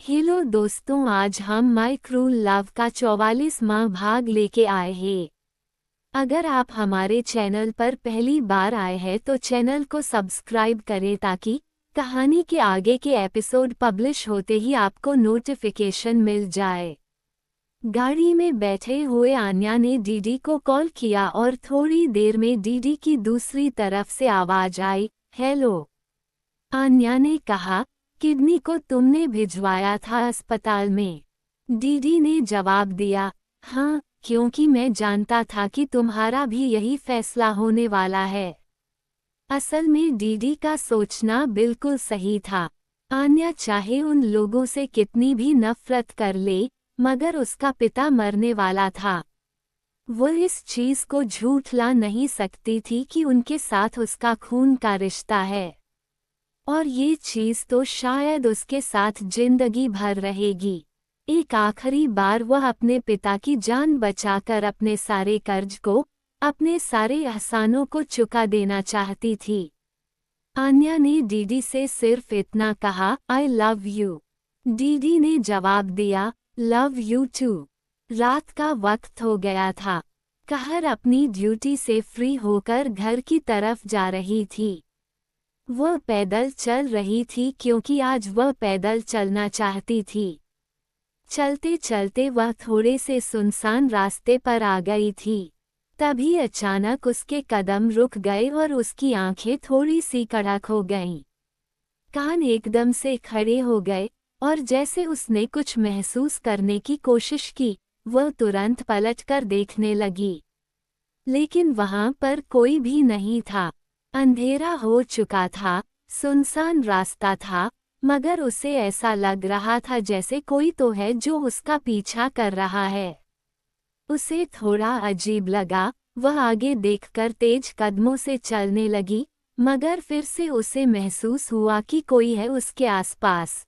Hello दोस्तों, आज हम माय क्रूल लव का 44वां भाग लेके आए हैं। अगर आप हमारे चैनल पर पहली बार आए हैं तो चैनल को सब्सक्राइब करें ताकि कहानी के आगे के एपिसोड पब्लिश होते ही आपको नोटिफिकेशन मिल जाए। गाड़ी में बैठे हुए आन्या ने डीडी को कॉल किया और थोड़ी देर में डीडी की दूसरी तरफ से आवाज आई, हेलो। आन्या ने कहा, किडनी को तुमने भिजवाया था अस्पताल में। डीडी ने जवाब दिया, हाँ, क्योंकि मैं जानता था कि तुम्हारा भी यही फैसला होने वाला है। असल में डीडी का सोचना बिल्कुल सही था। आन्या चाहे उन लोगों से कितनी भी नफरत कर ले, मगर उसका पिता मरने वाला था। वो इस चीज को झूठला नहीं सकती थी कि उनके साथ उसका खून का रिश्ता है, और ये चीज तो शायद उसके साथ जिंदगी भर रहेगी। एक आखिरी बार वह अपने पिता की जान बचाकर अपने सारे कर्ज को, अपने सारे एहसानों को चुका देना चाहती थी। आन्या ने डीडी से सिर्फ इतना कहा, आई लव यू। डीडी ने जवाब दिया, लव यू टू। रात का वक्त हो गया था। कहर अपनी ड्यूटी से फ्री होकर घर की तरफ जा रही थी। वह पैदल चल रही थी क्योंकि आज वह पैदल चलना चाहती थी। चलते चलते वह थोड़े से सुनसान रास्ते पर आ गई थी। तभी अचानक उसके कदम रुक गए और उसकी आंखें थोड़ी सी कड़क हो गईं। कान एकदम से खड़े हो गए और जैसे उसने कुछ महसूस करने की कोशिश की, वह तुरंत पलटकर देखने लगी। लेकिन वहां पर कोई भी नहीं था। अंधेरा हो चुका था, सुनसान रास्ता था, मगर उसे ऐसा लग रहा था जैसे कोई तो है जो उसका पीछा कर रहा है। उसे थोड़ा अजीब लगा। वह आगे देखकर तेज कदमों से चलने लगी, मगर फिर से उसे महसूस हुआ कि कोई है उसके आसपास।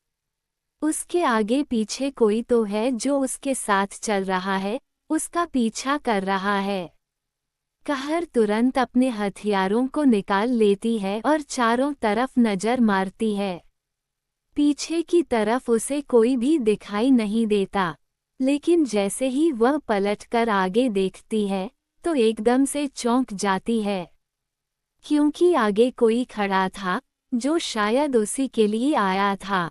उसके आगे पीछे कोई तो है जो उसके साथ चल रहा है, उसका पीछा कर रहा है। कहर तुरंत अपने हथियारों को निकाल लेती है और चारों तरफ नजर मारती है। पीछे की तरफ उसे कोई भी दिखाई नहीं देता, लेकिन जैसे ही वह पलटकर आगे देखती है तो एकदम से चौंक जाती है, क्योंकि आगे कोई खड़ा था जो शायद उसी के लिए आया था।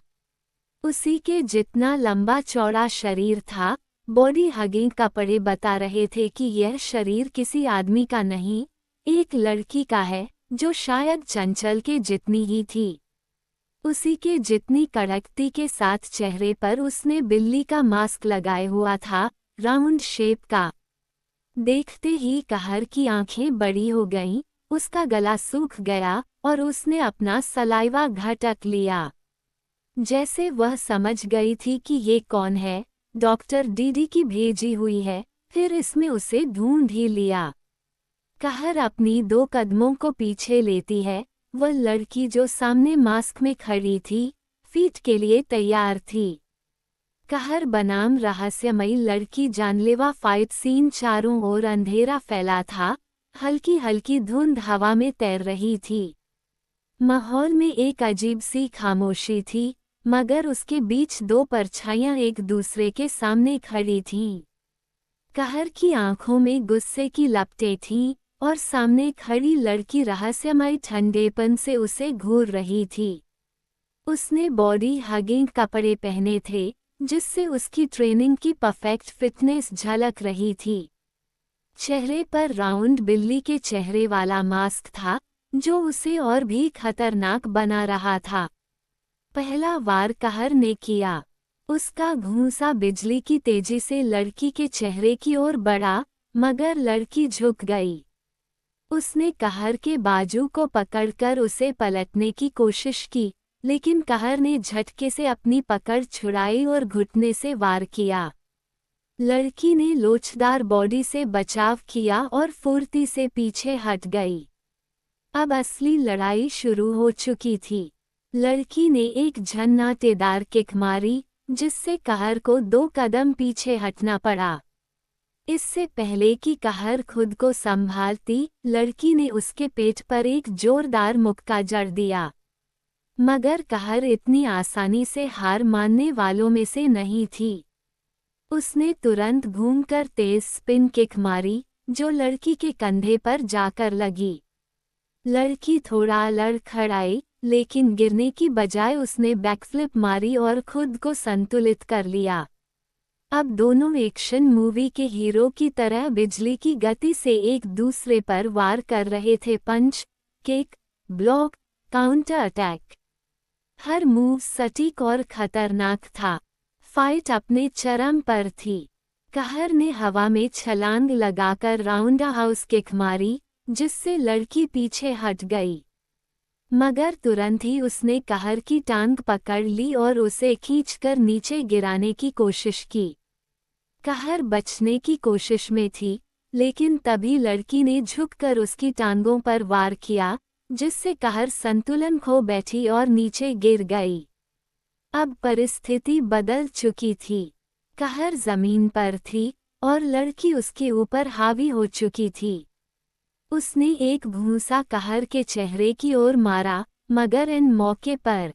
उसी के जितना लंबा चौड़ा शरीर था। बॉडी हगिंग कपड़े बता रहे थे कि यह शरीर किसी आदमी का नहीं, एक लड़की का है जो शायद चंचल के जितनी ही थी। उसी के जितनी कड़कती के साथ चेहरे पर उसने बिल्ली का मास्क लगाए हुआ था, राउंड शेप का। देखते ही कहर की आंखें बड़ी हो गईं, उसका गला सूख गया और उसने अपना सलाइवा घटक लिया। जैसे वह समझ गई थी कि ये कौन है, डॉक्टर डीडी की भेजी हुई है, फिर इसमें उसे ढूंढ ही लिया। कहर अपनी 2 कदमों को पीछे लेती है। वह लड़की जो सामने मास्क में खड़ी थी, फीट के लिए तैयार थी। कहर बनाम रहस्यमयी लड़की जानलेवा फाइट सीन। चारों ओर अंधेरा फैला था, हल्की हल्की धुंध हवा में तैर रही थी। माहौल में एक अजीब सी खामोशी थी, मगर उसके बीच 2 परछाइयां एक दूसरे के सामने खड़ी थीं। कहर की आंखों में गुस्से की लपटें थीं और सामने खड़ी लड़की रहस्यमय ठंडेपन से उसे घूर रही थी। उसने बॉडी हगिंग कपड़े पहने थे, जिससे उसकी ट्रेनिंग की परफेक्ट फिटनेस झलक रही थी। चेहरे पर राउंड बिल्ली के चेहरे वाला मास्क था, जो उसे और भी खतरनाक बना रहा था। पहला वार कहर ने किया। उसका घूंसा बिजली की तेजी से लड़की के चेहरे की ओर बढ़ा, मगर लड़की झुक गई। उसने कहर के बाजू को पकड़कर उसे पलटने की कोशिश की, लेकिन कहर ने झटके से अपनी पकड़ छुड़ाई और घुटने से वार किया। लड़की ने लोचदार बॉडी से बचाव किया और फुर्ती से पीछे हट गई। अब असली लड़ाई शुरू हो चुकी थी। लड़की ने एक झन्नाटेदार किक मारी, जिससे कहर को 2 कदम पीछे हटना पड़ा। इससे पहले कि कहर खुद को संभालती, लड़की ने उसके पेट पर एक जोरदार मुक्का जड़ दिया। मगर कहर इतनी आसानी से हार मानने वालों में से नहीं थी। उसने तुरंत घूमकर तेज स्पिन किक मारी, जो लड़की के कंधे पर जाकर लगी। लड़की थोड़ा लड़खड़ाई, लेकिन गिरने की बजाय उसने बैकफ्लिप मारी और खुद को संतुलित कर लिया। अब दोनों एक्शन मूवी के हीरो की तरह बिजली की गति से एक दूसरे पर वार कर रहे थे। पंच, किक, ब्लॉक, काउंटर अटैक, हर मूव सटीक और खतरनाक था। फाइट अपने चरम पर थी। कहर ने हवा में छलांग लगाकर राउंड हाउस किक मारी, जिससे लड़की पीछे हट गई। मगर तुरंत ही उसने कहर की टांग पकड़ ली और उसे खींचकर नीचे गिराने की कोशिश की। कहर बचने की कोशिश में थी, लेकिन तभी लड़की ने झुककर उसकी टांगों पर वार किया, जिससे कहर संतुलन खो बैठी और नीचे गिर गई। अब परिस्थिति बदल चुकी थी। कहर जमीन पर थी और लड़की उसके ऊपर हावी हो चुकी थी। उसने एक घूंसा कहर के चेहरे की ओर मारा, मगर इन मौके पर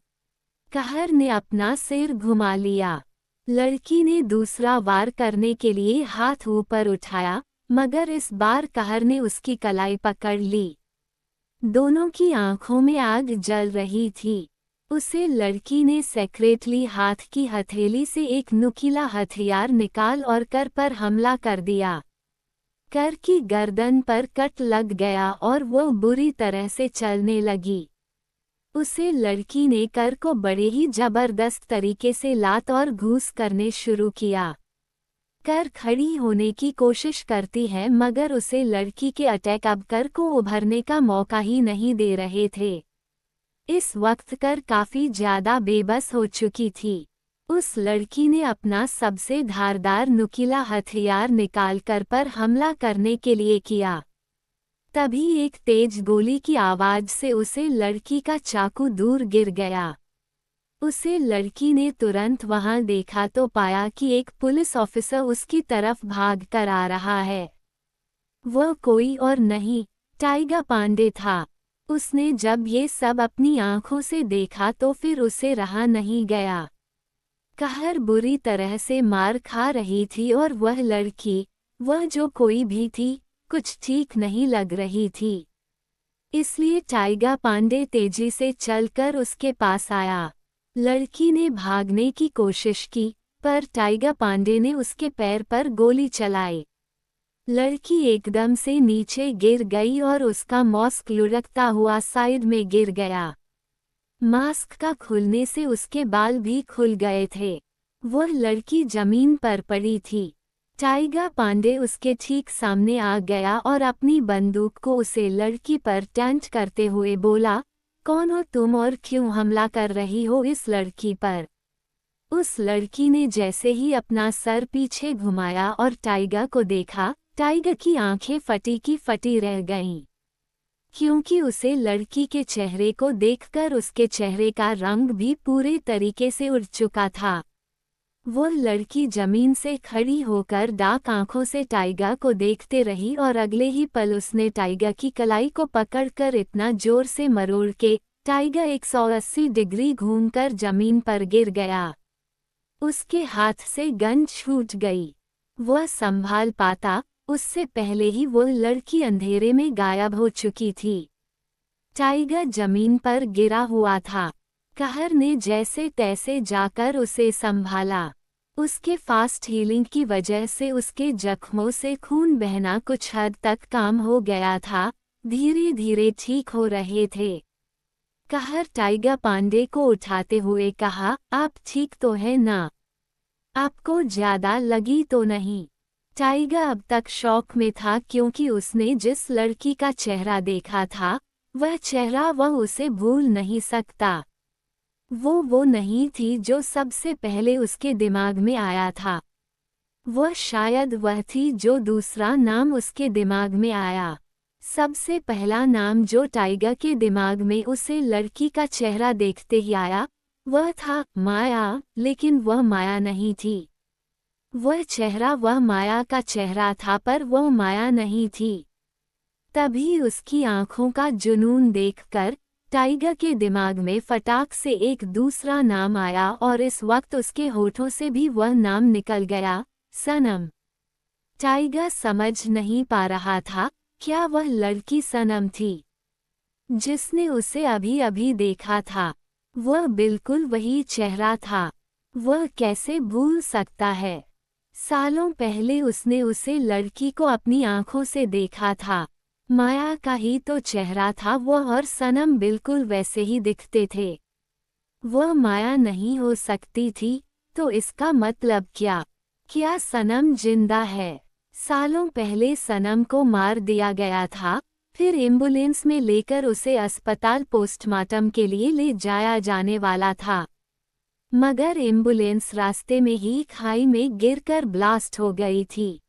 कहर ने अपना सिर घुमा लिया। लड़की ने दूसरा वार करने के लिए हाथ ऊपर उठाया, मगर इस बार कहर ने उसकी कलाई पकड़ ली। दोनों की आंखों में आग जल रही थी। उसे लड़की ने सेक्रेटली हाथ की हथेली से एक नुकीला हथियार निकाल और कर पर हमला कर दिया। कर की गर्दन पर कट लग गया और वो बुरी तरह से चलने लगी। उसे लड़की ने कर को बड़े ही जबरदस्त तरीके से लात और घूस करने शुरू किया। कर खड़ी होने की कोशिश करती है, मगर उसे लड़की के अटैक अब कर को उभरने का मौका ही नहीं दे रहे थे। इस वक्त कर काफी ज्यादा बेबस हो चुकी थी। उस लड़की ने अपना सबसे धारदार नुकीला हथियार निकाल कर पर हमला करने के लिए किया। तभी एक तेज गोली की आवाज से उसे लड़की का चाकू दूर गिर गया। उसे लड़की ने तुरंत वहां देखा तो पाया कि एक पुलिस ऑफिसर उसकी तरफ भाग कर आ रहा है। वह कोई और नहीं, टाइगर पांडे था। उसने जब ये सब अपनी आंखों से देखा तो फिर उसे रहा नहीं गया। कहर बुरी तरह से मार खा रही थी और वह लड़की, वह जो कोई भी थी, कुछ ठीक नहीं लग रही थी। इसलिए टाइगर पांडे तेजी से चलकर उसके पास आया। लड़की ने भागने की कोशिश की, पर टाइगर पांडे ने उसके पैर पर गोली चलाई। लड़की एकदम से नीचे गिर गई और उसका मास्क लुढ़कता हुआ साइड में गिर गया। मास्क का खुलने से उसके बाल भी खुल गए थे। वह लड़की जमीन पर पड़ी थी। टाइगर पांडे उसके ठीक सामने आ गया और अपनी बंदूक को उसे लड़की पर पॉइंट करते हुए बोला, कौन हो तुम और क्यों हमला कर रही हो इस लड़की पर? उस लड़की ने जैसे ही अपना सर पीछे घुमाया और टाइगर को देखा, टाइगर की आंखें फटी की फटी रह गईं, क्योंकि उसे लड़की के चेहरे को देखकर उसके चेहरे का रंग भी पूरे तरीके से उड़ चुका था। वो लड़की जमीन से खड़ी होकर डार्क आंखों से टाइगर को देखते रही और अगले ही पल उसने टाइगर की कलाई को पकड़कर इतना जोर से मरोड़ के टाइगर 180 डिग्री घूमकर जमीन पर गिर गया। उसके हाथ से गन छूट गई। वह संभाल पाता, उससे पहले ही वो लड़की अंधेरे में गायब हो चुकी थी। टाइगर जमीन पर गिरा हुआ था। कहर ने जैसे तैसे जाकर उसे संभाला। उसके फास्ट हीलिंग की वजह से उसके जख्मों से खून बहना कुछ हद तक काम हो गया था, धीरे धीरे ठीक हो रहे थे। कहर टाइगर पांडे को उठाते हुए कहा, आप ठीक तो है ना? आपको ज्यादा लगी तो नहीं? टाइगर अब तक शॉक में था, क्योंकि उसने जिस लड़की का चेहरा देखा था, वह चेहरा वह उसे भूल नहीं सकता। वो नहीं थी जो सबसे पहले उसके दिमाग में आया था। वह शायद वह थी जो दूसरा नाम उसके दिमाग में आया। सबसे पहला नाम जो टाइगर के दिमाग में उसे लड़की का चेहरा देखते ही आया, वह था माया, लेकिन वह माया नहीं थी। वह चेहरा वह माया का चेहरा था, पर वह माया नहीं थी। तभी उसकी आंखों का जुनून देखकर टाइगर के दिमाग में फटाक से एक दूसरा नाम आया और इस वक्त उसके होठों से भी वह नाम निकल गया, सनम। टाइगर समझ नहीं पा रहा था, क्या वह लड़की सनम थी जिसने उसे अभी अभी देखा था? वह बिल्कुल वही चेहरा था। वह कैसे भूल सकता है? सालों पहले उसने उसे लड़की को अपनी आंखों से देखा था। माया का ही तो चेहरा था वह, और सनम बिल्कुल वैसे ही दिखते थे। वह माया नहीं हो सकती थी, तो इसका मतलब क्या? क्या सनम जिंदा है? सालों पहले सनम को मार दिया गया था, फिर एम्बुलेंस में लेकर उसे अस्पताल पोस्टमार्टम के लिए ले जाया जाने वाला था। मगर एम्बुलेंस रास्ते में ही खाई में गिरकर ब्लास्ट हो गई थी।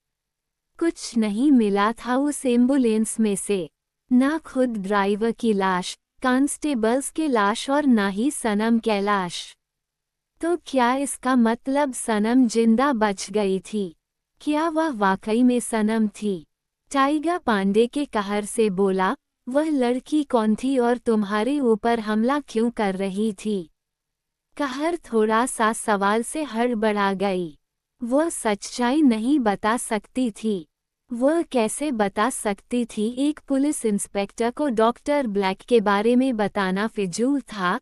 कुछ नहीं मिला था उस एम्बुलेंस में से, ना खुद ड्राइवर की लाश, कांस्टेबल्स के लाश और ना ही सनम के लाश। तो क्या इसका मतलब सनम जिंदा बच गई थी? क्या वह वाकई में सनम थी? टाइगर पांडे के कहर से बोला, वह लड़की कौन थी और तुम्हारे ऊपर हमला क्यों कर रही थी? कहर थोड़ा सा सवाल से हड़बड़ा गई। वह सच्चाई नहीं बता सकती थी। वह कैसे बता सकती थी? एक पुलिस इंस्पेक्टर को डॉक्टर ब्लैक के बारे में बताना फिजूल था,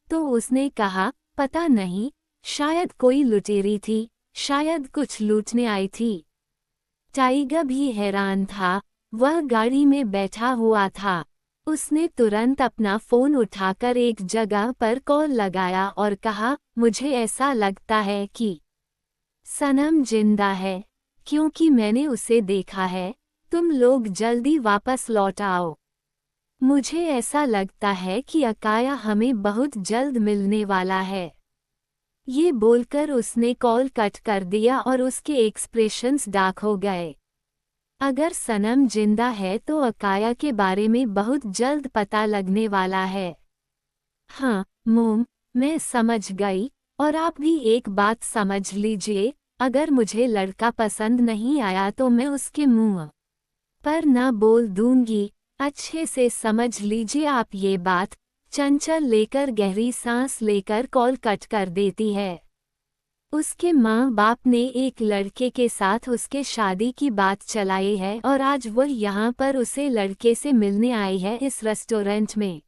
तो उसने कहा, पता नहीं, शायद कोई लुटेरी थी, शायद कुछ लूटने आई थी। टाइगर भी हैरान था। वह गाड़ी में बैठा हुआ था। उसने तुरंत अपना फोन उठाकर एक जगह पर कॉल लगाया और कहा, मुझे ऐसा लगता है कि सनम जिंदा है, क्योंकि मैंने उसे देखा है। तुम लोग जल्दी वापस लौट आओ। मुझे ऐसा लगता है कि अकाया हमें बहुत जल्द मिलने वाला है। ये बोलकर उसने कॉल कट कर दिया और उसके एक्सप्रेशंस डार्क हो गए। अगर सनम जिंदा है तो अकाया के बारे में बहुत जल्द पता लगने वाला है। हाँ मोम, मैं समझ गई, और आप भी एक बात समझ लीजिए, अगर मुझे लड़का पसंद नहीं आया तो मैं उसके मुंह पर ना बोल दूंगी। अच्छे से समझ लीजिए आप ये बात। चंचल लेकर गहरी सांस लेकर कॉल कट कर देती है। उसके माँ बाप ने एक लड़के के साथ उसके शादी की बात चलाई है और आज वह यहाँ पर उसे लड़के से मिलने आई है इस रेस्टोरेंट में।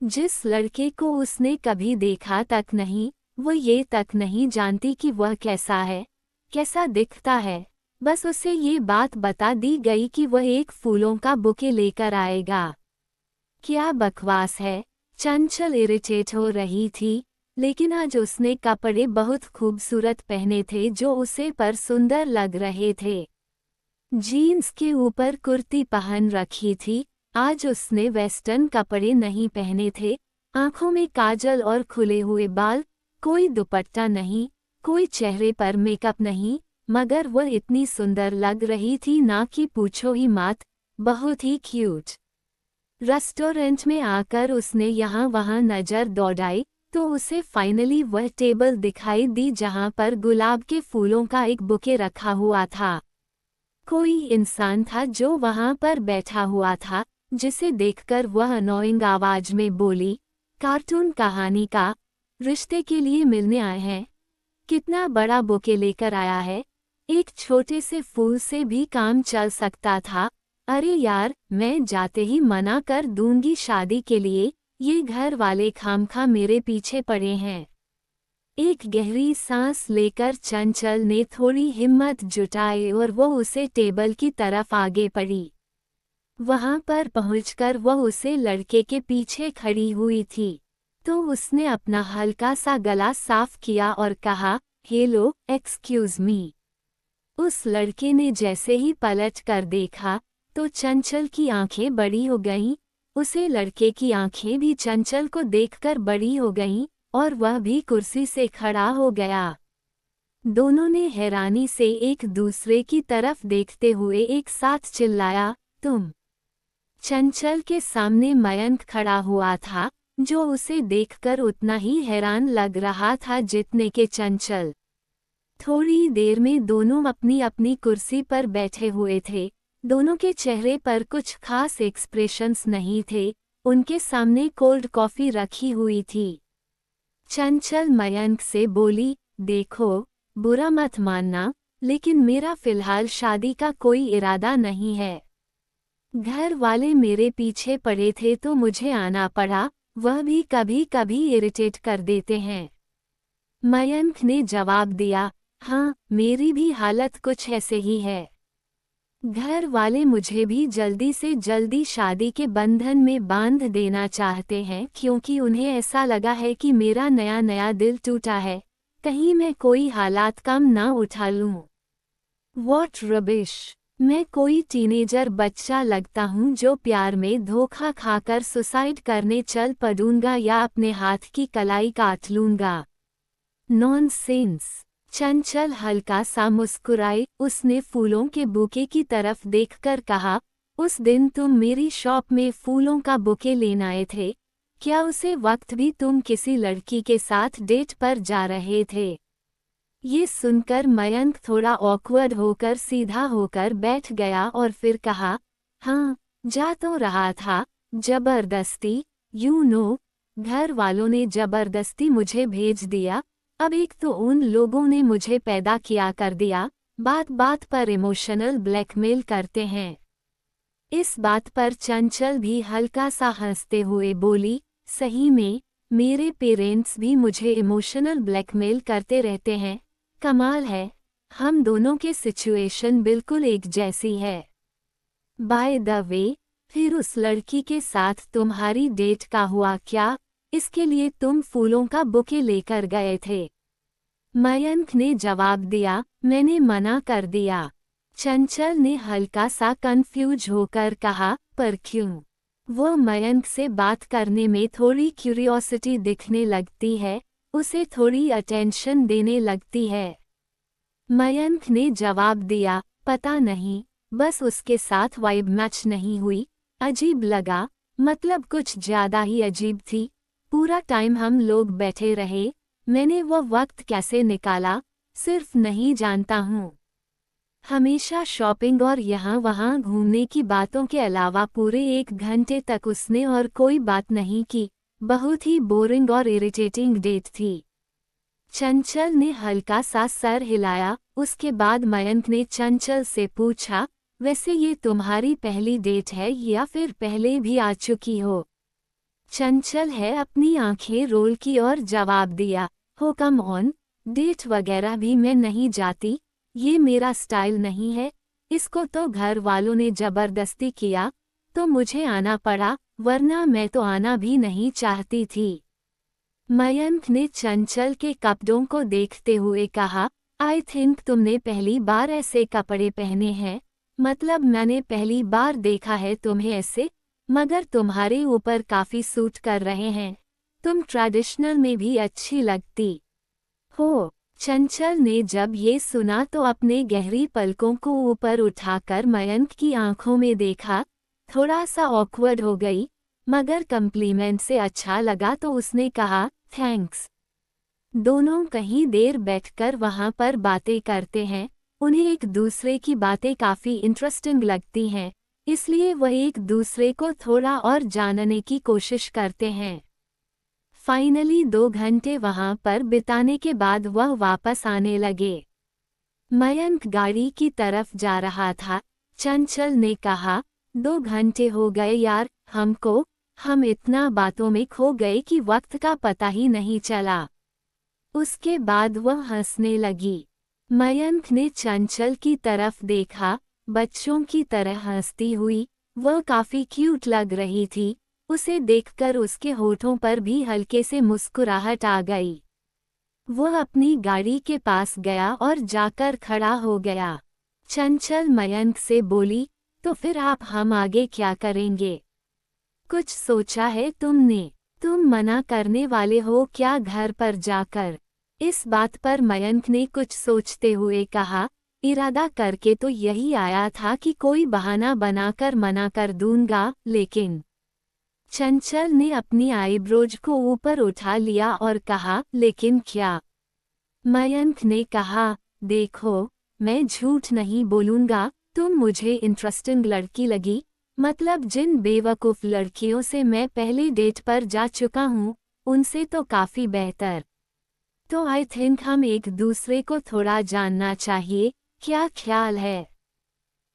जिस लड़के को उसने कभी देखा तक नहीं, वो ये तक नहीं जानती कि वह कैसा है, कैसा दिखता है। बस उसे ये बात बता दी गई कि वह एक फूलों का बुके लेकर आएगा। क्या बकवास है। चंचल इरिटेट हो रही थी, लेकिन आज उसने कपड़े बहुत खूबसूरत पहने थे जो उसे पर सुंदर लग रहे थे। जीन्स के ऊपर कुर्ती पहन रखी थी। आज उसने वेस्टर्न कपड़े नहीं पहने थे। आंखों में काजल और खुले हुए बाल, कोई दुपट्टा नहीं, कोई चेहरे पर मेकअप नहीं, मगर वह इतनी सुंदर लग रही थी ना कि पूछो ही मत, बहुत ही क्यूट। रेस्टोरेंट में आकर उसने यहाँ वहाँ नज़र दौड़ाई तो उसे फाइनली वह टेबल दिखाई दी जहाँ पर गुलाब के फूलों का एक बुके रखा हुआ था। कोई इंसान था जो वहाँ पर बैठा हुआ था, जिसे देखकर वह अनोइंग आवाज में बोली, कार्टून कहानी का रिश्ते के लिए मिलने आए हैं? कितना बड़ा बुके लेकर आया है। एक छोटे से फूल से भी काम चल सकता था। अरे यार, मैं जाते ही मना कर दूंगी शादी के लिए। ये घर वाले खामखा मेरे पीछे पड़े हैं। एक गहरी सांस लेकर चंचल ने थोड़ी हिम्मत जुटाई और वो उसे टेबल की तरफ आगे बढ़ी। वहां पर पहुंचकर वह उसे लड़के के पीछे खड़ी हुई थी, तो उसने अपना हल्का सा गला साफ किया और कहा, हेलो, एक्सक्यूज मी। उस लड़के ने जैसे ही पलट कर देखा तो चंचल की आंखें बड़ी हो गईं। उसे लड़के की आंखें भी चंचल को देखकर बड़ी हो गईं और वह भी कुर्सी से खड़ा हो गया। दोनों ने हैरानी से एक दूसरे की तरफ देखते हुए एक साथ चिल्लाया, तुम। चंचल के सामने मयंक खड़ा हुआ था, जो उसे देखकर उतना ही हैरान लग रहा था जितने के चंचल। थोड़ी देर में दोनों अपनी अपनी कुर्सी पर बैठे हुए थे। दोनों के चेहरे पर कुछ खास एक्सप्रेशंस नहीं थे, उनके सामने कोल्ड कॉफी रखी हुई थी। चंचल मयंक से बोली, देखो, बुरा मत मानना, लेकिन मेरा फिलहाल शादी का कोई इरादा नहीं है। घर वाले मेरे पीछे पड़े थे तो मुझे आना पड़ा, वह भी कभी कभी इरिटेट कर देते हैं। मयंक ने जवाब दिया, हाँ, मेरी भी हालत कुछ ऐसे ही है। घर वाले मुझे भी जल्दी से जल्दी शादी के बंधन में बांध देना चाहते हैं क्योंकि उन्हें ऐसा लगा है कि मेरा नया नया दिल टूटा है, कहीं मैं कोई हालात कम ना उठा लूं। What rubbish! मैं कोई टीनेजर बच्चा लगता हूँ जो प्यार में धोखा खाकर सुसाइड करने चल पड़ूंगा या अपने हाथ की कलाई काट लूंगा। नॉनसेंस! चंचल हल्का सा मुस्कुराई, उसने फूलों के बुके की तरफ देखकर कहा, उस दिन तुम मेरी शॉप में फूलों का बुके लेने आए थे, क्या उसे वक्त भी तुम किसी लड़की के साथ डेट पर जा रहे थे? ये सुनकर मयंक थोड़ा ऑकवर्ड होकर सीधा होकर बैठ गया और फिर कहा, हाँ, जा तो रहा था, जबरदस्ती, घर वालों ने जबरदस्ती मुझे भेज दिया। अब एक तो उन लोगों ने मुझे पैदा किया कर दिया, बात बात पर इमोशनल ब्लैकमेल करते हैं। इस बात पर चंचल भी हल्का सा हंसते हुए बोली, सही में, मेरे पेरेंट्स भी मुझे इमोशनल ब्लैकमेल करते रहते हैं। कमाल है, हम दोनों के सिचुएशन बिल्कुल एक जैसी है। बाय द वे, फिर उस लड़की के साथ तुम्हारी डेट का हुआ क्या? इसके लिए तुम फूलों का बुके लेकर गए थे? मयंक ने जवाब दिया, मैंने मना कर दिया। चंचल ने हल्का सा कंफ्यूज होकर कहा, पर क्यों? वो मयंक से बात करने में थोड़ी क्यूरियोसिटी दिखने लगती है, उसे थोड़ी अटेंशन देने लगती है। मयंक ने जवाब दिया, पता नहीं, बस उसके साथ वाइब मैच नहीं हुई, अजीब लगा, मतलब कुछ ज्यादा ही अजीब थी। पूरा टाइम हम लोग बैठे रहे, मैंने वो वक्त कैसे निकाला, सिर्फ नहीं जानता हूँ। हमेशा शॉपिंग और यहाँ वहाँ घूमने की बातों के अलावा पूरे 1 घंटे तक उसने और कोई बात नहीं की, बहुत ही बोरिंग और इरिटेटिंग डेट थी। चंचल ने हल्का सा सर हिलाया, उसके बाद मयंक ने चंचल से पूछा, वैसे ये तुम्हारी पहली डेट है या फिर पहले भी आ चुकी हो? चंचल है अपनी आंखें रोल की और जवाब दिया, हो कम ऑन, डेट वगैरह भी मैं नहीं जाती, ये मेरा स्टाइल नहीं है, इसको तो घर वालों ने जबरदस्ती किया, तो मुझे आना पड़ा, वरना मैं तो आना भी नहीं चाहती थी। मयंक ने चंचल के कपड़ों को देखते हुए कहा, आई थिंक तुमने पहली बार ऐसे कपड़े पहने हैं, मतलब मैंने पहली बार देखा है तुम्हें ऐसे, मगर तुम्हारे ऊपर काफी सूट कर रहे हैं, तुम ट्रेडिशनल में भी अच्छी लगती हो। चंचल ने जब ये सुना तो अपने गहरी पलकों को ऊपर उठाकर मयंक की आंखों में देखा, थोड़ा सा ऑकवर्ड हो गई, मगर कम्प्लीमेंट से अच्छा लगा तो उसने कहा, थैंक्स। दोनों कहीं देर बैठकर वहां पर बातें करते हैं, उन्हें एक दूसरे की बातें काफी इंटरेस्टिंग लगती हैं, इसलिए वह एक दूसरे को थोड़ा और जानने की कोशिश करते हैं। फाइनली 2 घंटे वहां पर बिताने के बाद वह वापस आने लगे। मयंक गाड़ी की तरफ जा रहा था, चंचल ने कहा, 2 घंटे हो गए यार हमको, हम इतना बातों में खो गए कि वक्त का पता ही नहीं चला। उसके बाद वह हंसने लगी। मयंक ने चंचल की तरफ देखा, बच्चों की तरह हंसती हुई, वह काफी क्यूट लग रही थी, उसे देखकर उसके होठों पर भी हल्के से मुस्कुराहट आ गई। वह अपनी गाड़ी के पास गया और जाकर खड़ा हो गया। चंचल मयंक से बोली, तो फिर आप हम आगे क्या करेंगे? कुछ सोचा है तुमने? तुम मना करने वाले हो क्या घर पर जाकर? इस बात पर मयंक ने कुछ सोचते हुए कहा, इरादा करके तो यही आया था कि कोई बहाना बनाकर मना कर दूंगा, लेकिन चंचल ने अपनी आईब्रोज को ऊपर उठा लिया और कहा, लेकिन क्या? मयंक ने कहा, देखो, मैं झूठ नहीं बोलूंगा, तुम मुझे इंटरेस्टिंग लड़की लगी, मतलब जिन बेवकूफ़ लड़कियों से मैं पहली डेट पर जा चुका हूँ, उनसे तो काफ़ी बेहतर। तो आई थिंक हम एक दूसरे को थोड़ा जानना चाहिए, क्या ख्याल है?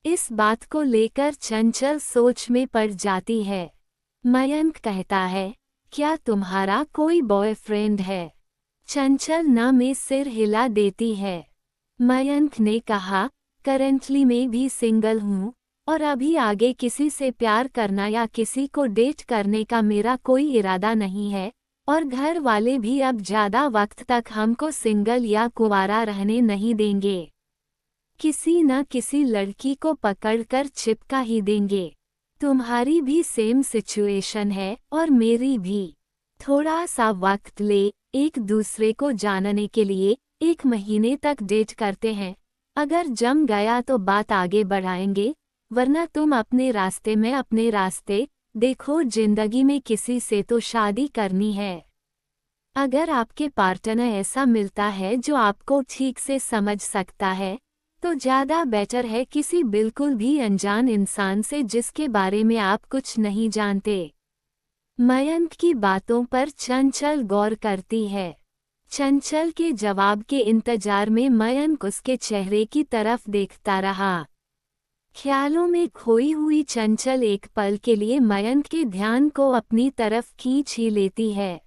इस बात को लेकर चंचल सोच में पड़ जाती है। मयंक कहता है, क्या तुम्हारा कोई बॉयफ्रेंड है? चंचल ना में सिर हिला देती है। मयंक ने कहा, करंटली मैं भी सिंगल हूँ और अभी आगे किसी से प्यार करना या किसी को डेट करने का मेरा कोई इरादा नहीं है और घर वाले भी अब ज़्यादा वक्त तक हमको सिंगल या कुंवारा रहने नहीं देंगे। किसी न किसी लड़की को पकड़कर चिपका ही देंगे। तुम्हारी भी सेम सिचुएशन है और मेरी भी। थोड़ा सा वक्त ले, एक दूसरे को जानने के लिए 1 महीने तक डेट करते हैं। अगर जम गया तो बात आगे बढ़ाएंगे, वरना तुम अपने रास्ते में अपने रास्ते। देखो, जिंदगी में किसी से तो शादी करनी है। अगर आपके पार्टनर ऐसा मिलता है जो आपको ठीक से समझ सकता है, तो ज़्यादा बेटर है किसी बिल्कुल भी अनजान इंसान से जिसके बारे में आप कुछ नहीं जानते। मयंक की बातों पर चंचल गौर करती है। चंचल के जवाब के इंतजार में मयंक उसके चेहरे की तरफ देखता रहा। ख्यालों में खोई हुई चंचल एक पल के लिए मयंक के ध्यान को अपनी तरफ खींच ही लेती है।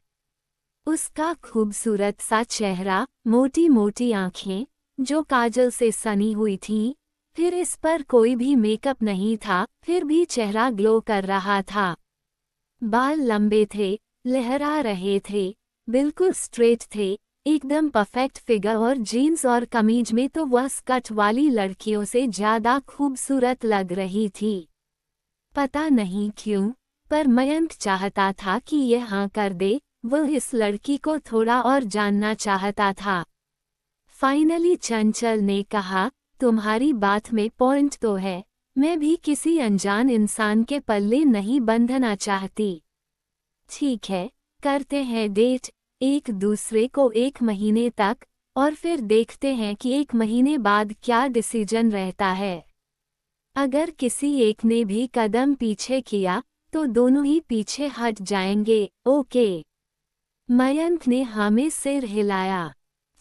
उसका खूबसूरत सा चेहरा, मोटी मोटी आंखें जो काजल से सनी हुई थीं, फिर इस पर कोई भी मेकअप नहीं था, फिर भी चेहरा ग्लो कर रहा था। बाल लंबे थे, लहरा रहे थे, बिल्कुल स्ट्रेट थे, एकदम परफेक्ट फिगर और जीन्स और कमीज में तो वह स्कर्ट वाली लड़कियों से ज़्यादा खूबसूरत लग रही थी। पता नहीं क्यों, पर मयंक चाहता था कि यह हाँ कर दे। वह इस लड़की को थोड़ा और जानना चाहता था। फाइनली चंचल ने कहा, तुम्हारी बात में पॉइंट तो है, मैं भी किसी अनजान इंसान के पल्ले नहीं बंधना चाहती। ठीक है, करते हैं डेट, एक दूसरे को 1 महीने तक, और फिर देखते हैं कि 1 महीने बाद क्या डिसीजन रहता है। अगर किसी एक ने भी कदम पीछे किया, तो दोनों ही पीछे हट जाएंगे। ओके। मयंक ने हाँ में सिर हिलाया।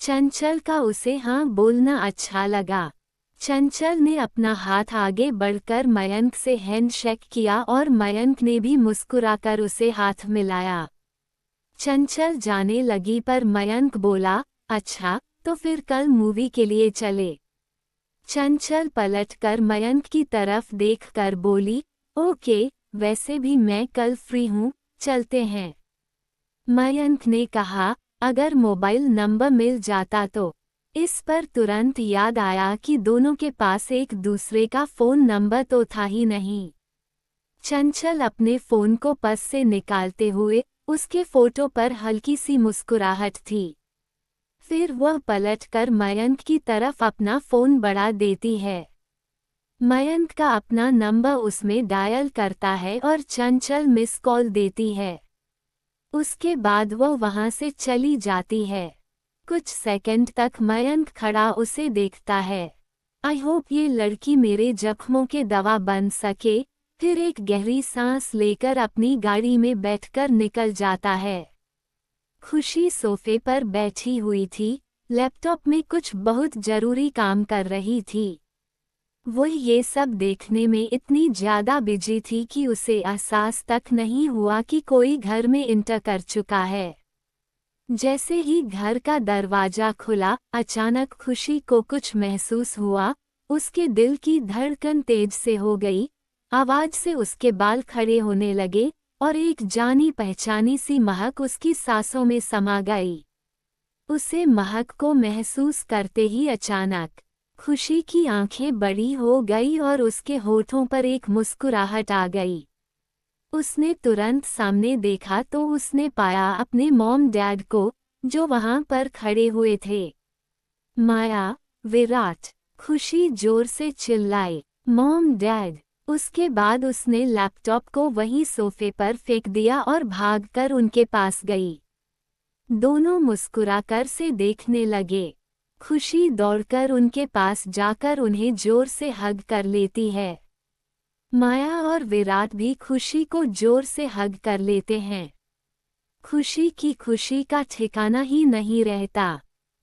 चंचल का उसे हाँ बोलना अच्छा लगा। चंचल ने अपना हाथ आगे बढ़कर मयंक से हैंडशेक किया और मयंक ने भी मुस्कुराकर उसे हाथ मिलाया। चंचल जाने लगी पर मयंक बोला, अच्छा, तो फिर कल मूवी के लिए चले। चंचल पलटकर मयंक की तरफ देखकर बोली, ओके, वैसे भी मैं कल फ्री हूँ, चलते हैं। मयंक ने कहा, अगर मोबाइल नंबर मिल जाता तो। इस पर तुरंत याद आया कि दोनों के पास एक दूसरे का फ़ोन नंबर तो था ही नहीं। चंचल अपने फ़ोन को पर्स से निकालते हुए उसके फ़ोटो पर हल्की सी मुस्कुराहट थी। फिर वह पलटकर मयंक की तरफ अपना फ़ोन बढ़ा देती है। मयंक का अपना नंबर उसमें डायल करता है और चंचल मिस कॉल देती है। उसके बाद वह वहां से चली जाती है। कुछ सेकंड तक मयंक खड़ा उसे देखता है। आई होप ये लड़की मेरे जख्मों के दवा बन सके। फिर एक गहरी सांस लेकर अपनी गाड़ी में बैठकर निकल जाता है। खुशी सोफे पर बैठी हुई थी, लैपटॉप में कुछ बहुत जरूरी काम कर रही थी। वो ये सब देखने में इतनी ज़्यादा बिजी थी कि उसे एहसास तक नहीं हुआ कि कोई घर में इंटर कर चुका है। जैसे ही घर का दरवाज़ा खुला, अचानक खुशी को कुछ महसूस हुआ। उसके दिल की धड़कन तेज से हो गई, आवाज़ से उसके बाल खड़े होने लगे और एक जानी पहचानी सी महक उसकी सांसों में समा गई। उसे महक को महसूस करते ही अचानक खुशी की आंखें बड़ी हो गई और उसके होठों पर एक मुस्कुराहट आ गई। उसने तुरंत सामने देखा तो उसने पाया अपने मॉम डैड को, जो वहां पर खड़े हुए थे। माया, विराट, खुशी जोर से चिल्लाई, मॉम डैड। उसके बाद उसने लैपटॉप को वहीं सोफे पर फेंक दिया और भागकर उनके पास गई। दोनों मुस्कुराकर से देखने लगे। खुशी दौड़कर उनके पास जाकर उन्हें जोर से हग कर लेती है। माया और विराट भी खुशी को जोर से हग कर लेते हैं। खुशी की खुशी का ठिकाना ही नहीं रहता।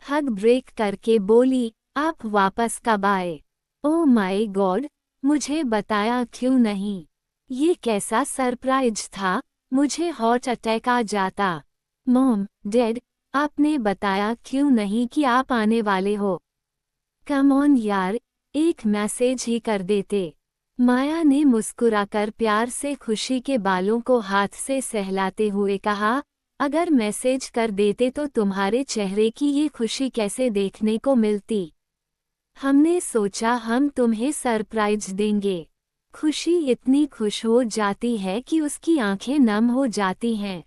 हग ब्रेक करके बोली, आप वापस कब आए? ओह माय गॉड, मुझे बताया क्यों नहीं? ये कैसा सरप्राइज था, मुझे हार्ट अटैक आ जाता। मॉम, डैड, आपने बताया क्यों नहीं कि आप आने वाले हो? कम ऑन यार, एक मैसेज ही कर देते। माया ने मुस्कुराकर प्यार से खुशी के बालों को हाथ से सहलाते हुए कहा, अगर मैसेज कर देते तो तुम्हारे चेहरे की ये खुशी कैसे देखने को मिलती। हमने सोचा हम तुम्हें सरप्राइज देंगे। खुशी इतनी खुश हो जाती है कि उसकी आंखें नम हो जाती हैं।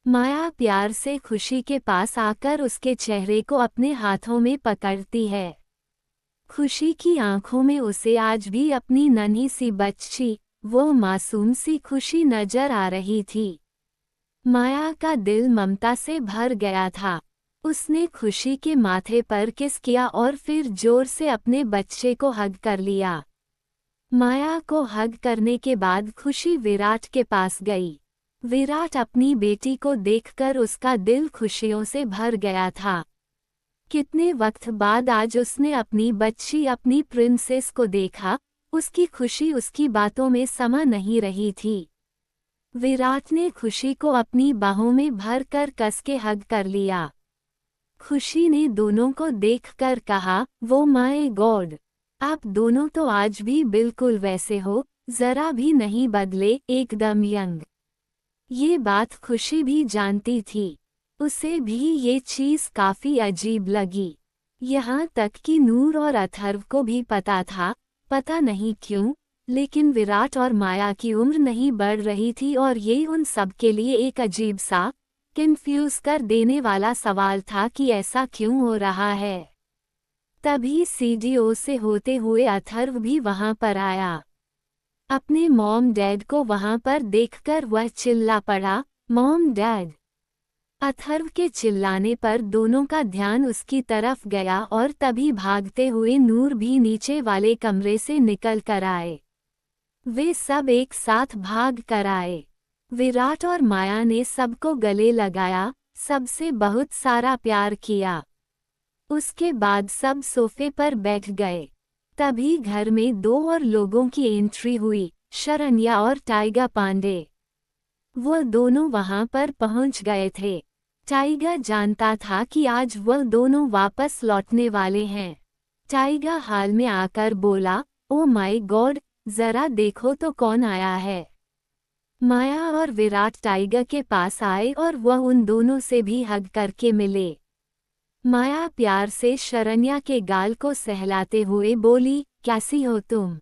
माया प्यार से खुशी के पास आकर उसके चेहरे को अपने हाथों में पकड़ती है। खुशी की आंखों में उसे आज भी अपनी नन्ही सी बच्ची, वो मासूम सी खुशी नजर आ रही थी। माया का दिल ममता से भर गया था। उसने खुशी के माथे पर किस किया और फिर जोर से अपने बच्चे को हग कर लिया। माया को हग करने के बाद खुशी विराट के पास गई। विराट अपनी बेटी को देखकर उसका दिल खुशियों से भर गया था। कितने वक्त बाद आज उसने अपनी बच्ची, अपनी प्रिंसेस को देखा। उसकी खुशी उसकी बातों में समा नहीं रही थी। विराट ने खुशी को अपनी बाहों में भर कर कस के हग कर लिया। खुशी ने दोनों को देखकर कहा, वो माय गॉड, आप दोनों तो आज भी बिल्कुल वैसे हो, जरा भी नहीं बदले, एकदम यंग। ये बात खुशी भी जानती थी। उसे भी ये चीज़ काफ़ी अजीब लगी। यहाँ तक कि नूर और अथर्व को भी पता था, पता नहीं क्यों, लेकिन विराट और माया की उम्र नहीं बढ़ रही थी और ये उन सब के लिए एक अजीब सा, कंफ्यूज कर देने वाला सवाल था कि ऐसा क्यों हो रहा है। तभी सीडीओ से होते हुए अथर्व भी वहां पर आया। अपने मॉम डैड को वहां पर देखकर वह चिल्ला पड़ा, मॉम डैड। अथर्व के चिल्लाने पर दोनों का ध्यान उसकी तरफ गया और तभी भागते हुए नूर भी नीचे वाले कमरे से निकल कर आए। वे सब एक साथ भाग कर आए। विराट और माया ने सबको गले लगाया, सबसे बहुत सारा प्यार किया। उसके बाद सब सोफे पर बैठ गए। तभी घर में दो और लोगों की एंट्री हुई, शरण्या और टाइगर पांडे। वो दोनों वहां पर पहुंच गए थे। टाइगर जानता था कि आज वह दोनों वापस लौटने वाले हैं। टाइगर हाल में आकर बोला, ओ माय गॉड, जरा देखो तो कौन आया है। माया और विराट टाइगर के पास आए और वह उन दोनों से भी हग करके मिले। माया प्यार से शरण्या के गाल को सहलाते हुए बोली, कैसी हो तुम?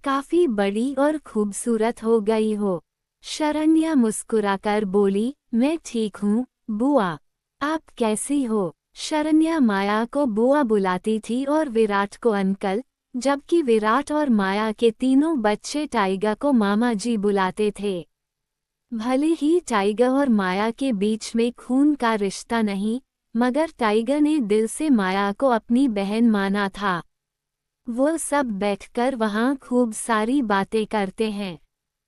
काफी बड़ी और खूबसूरत हो गई हो। शरण्या मुस्कुराकर बोली, मैं ठीक हूँ बुआ, आप कैसी हो? शरण्या माया को बुआ बुलाती थी और विराट को अंकल, जबकि विराट और माया के तीनों बच्चे टाइगर को मामा जी बुलाते थे। भले ही टाइगर और माया के बीच में खून का रिश्ता नहीं, मगर टाइगर ने दिल से माया को अपनी बहन माना था। वो सब बैठकर वहाँ खूब सारी बातें करते हैं।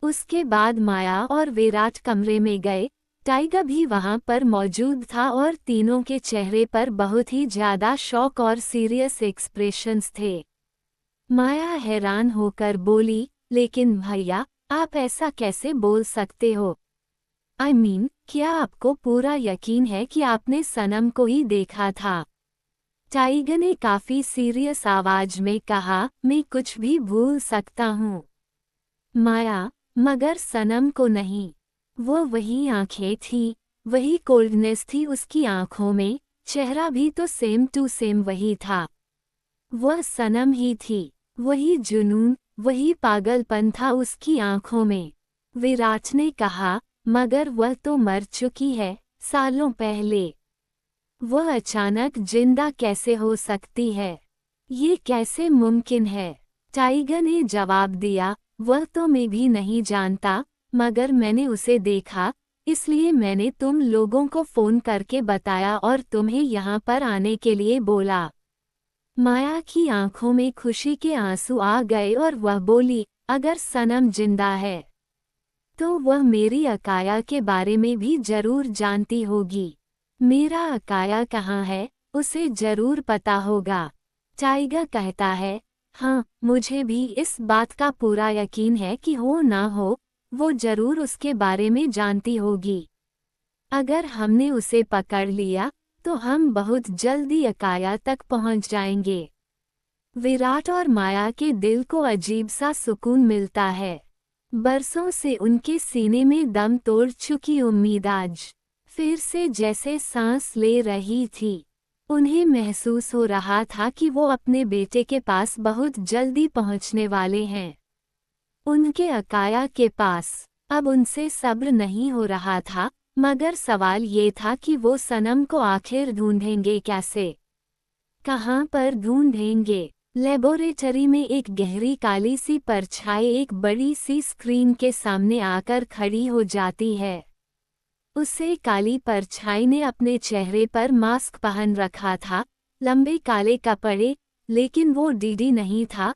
उसके बाद माया और विराट कमरे में गए। टाइगर भी वहाँ पर मौजूद था और तीनों के चेहरे पर बहुत ही ज्यादा शौक और सीरियस एक्सप्रेशंस थे। माया हैरान होकर बोली, लेकिन भैया, आप ऐसा कैसे बोल सकते हो? I mean, क्या आपको पूरा यकीन है कि आपने सनम को ही देखा था? टाइगर ने काफी सीरियस आवाज में कहा, मैं कुछ भी भूल सकता हूँ माया, मगर सनम को नहीं। वो वही आंखें थी, वही कोल्डनेस थी उसकी आंखों में, चेहरा भी तो सेम टू सेम वही था। वह सनम ही थी। वही जुनून, वही पागलपन था उसकी आंखों में। विराट ने कहा, मगर वह तो मर चुकी है, सालों पहले। वह अचानक जिंदा कैसे हो सकती है? ये कैसे मुमकिन है? टाइगर ने जवाब दिया, वह तो मैं भी नहीं जानता, मगर मैंने उसे देखा, इसलिए मैंने तुम लोगों को फोन करके बताया और तुम्हें यहाँ पर आने के लिए बोला। माया की आंखों में खुशी के आंसू आ गए और वह बोली, अगर सनम जिंदा है तो वह मेरी अकाया के बारे में भी जरूर जानती होगी। मेरा अकाया कहाँ है, उसे जरूर पता होगा। टाइगर कहता है, हाँ, मुझे भी इस बात का पूरा यकीन है कि हो ना हो, वो जरूर उसके बारे में जानती होगी। अगर हमने उसे पकड़ लिया तो हम बहुत जल्दी अकाया तक पहुंच जाएंगे। विराट और माया के दिल को अजीब सा सुकून मिलता है। बरसों से उनके सीने में दम तोड़ चुकी उम्मीद आज फिर से जैसे सांस ले रही थी। उन्हें महसूस हो रहा था कि वो अपने बेटे के पास बहुत जल्दी पहुंचने वाले हैं। उनके अकाया के पास अब उनसे सब्र नहीं हो रहा था, मगर सवाल ये था कि वो सनम को आखिर ढूंढेंगे कैसे, कहाँ पर ढूंढेंगे। लेबोरेटरी में एक गहरी काली सी परछाई एक बड़ी सी स्क्रीन के सामने आकर खड़ी हो जाती है। उसे काली परछाई ने अपने चेहरे पर मास्क पहन रखा था, लंबे काले कपड़े, लेकिन वो डीडी नहीं था,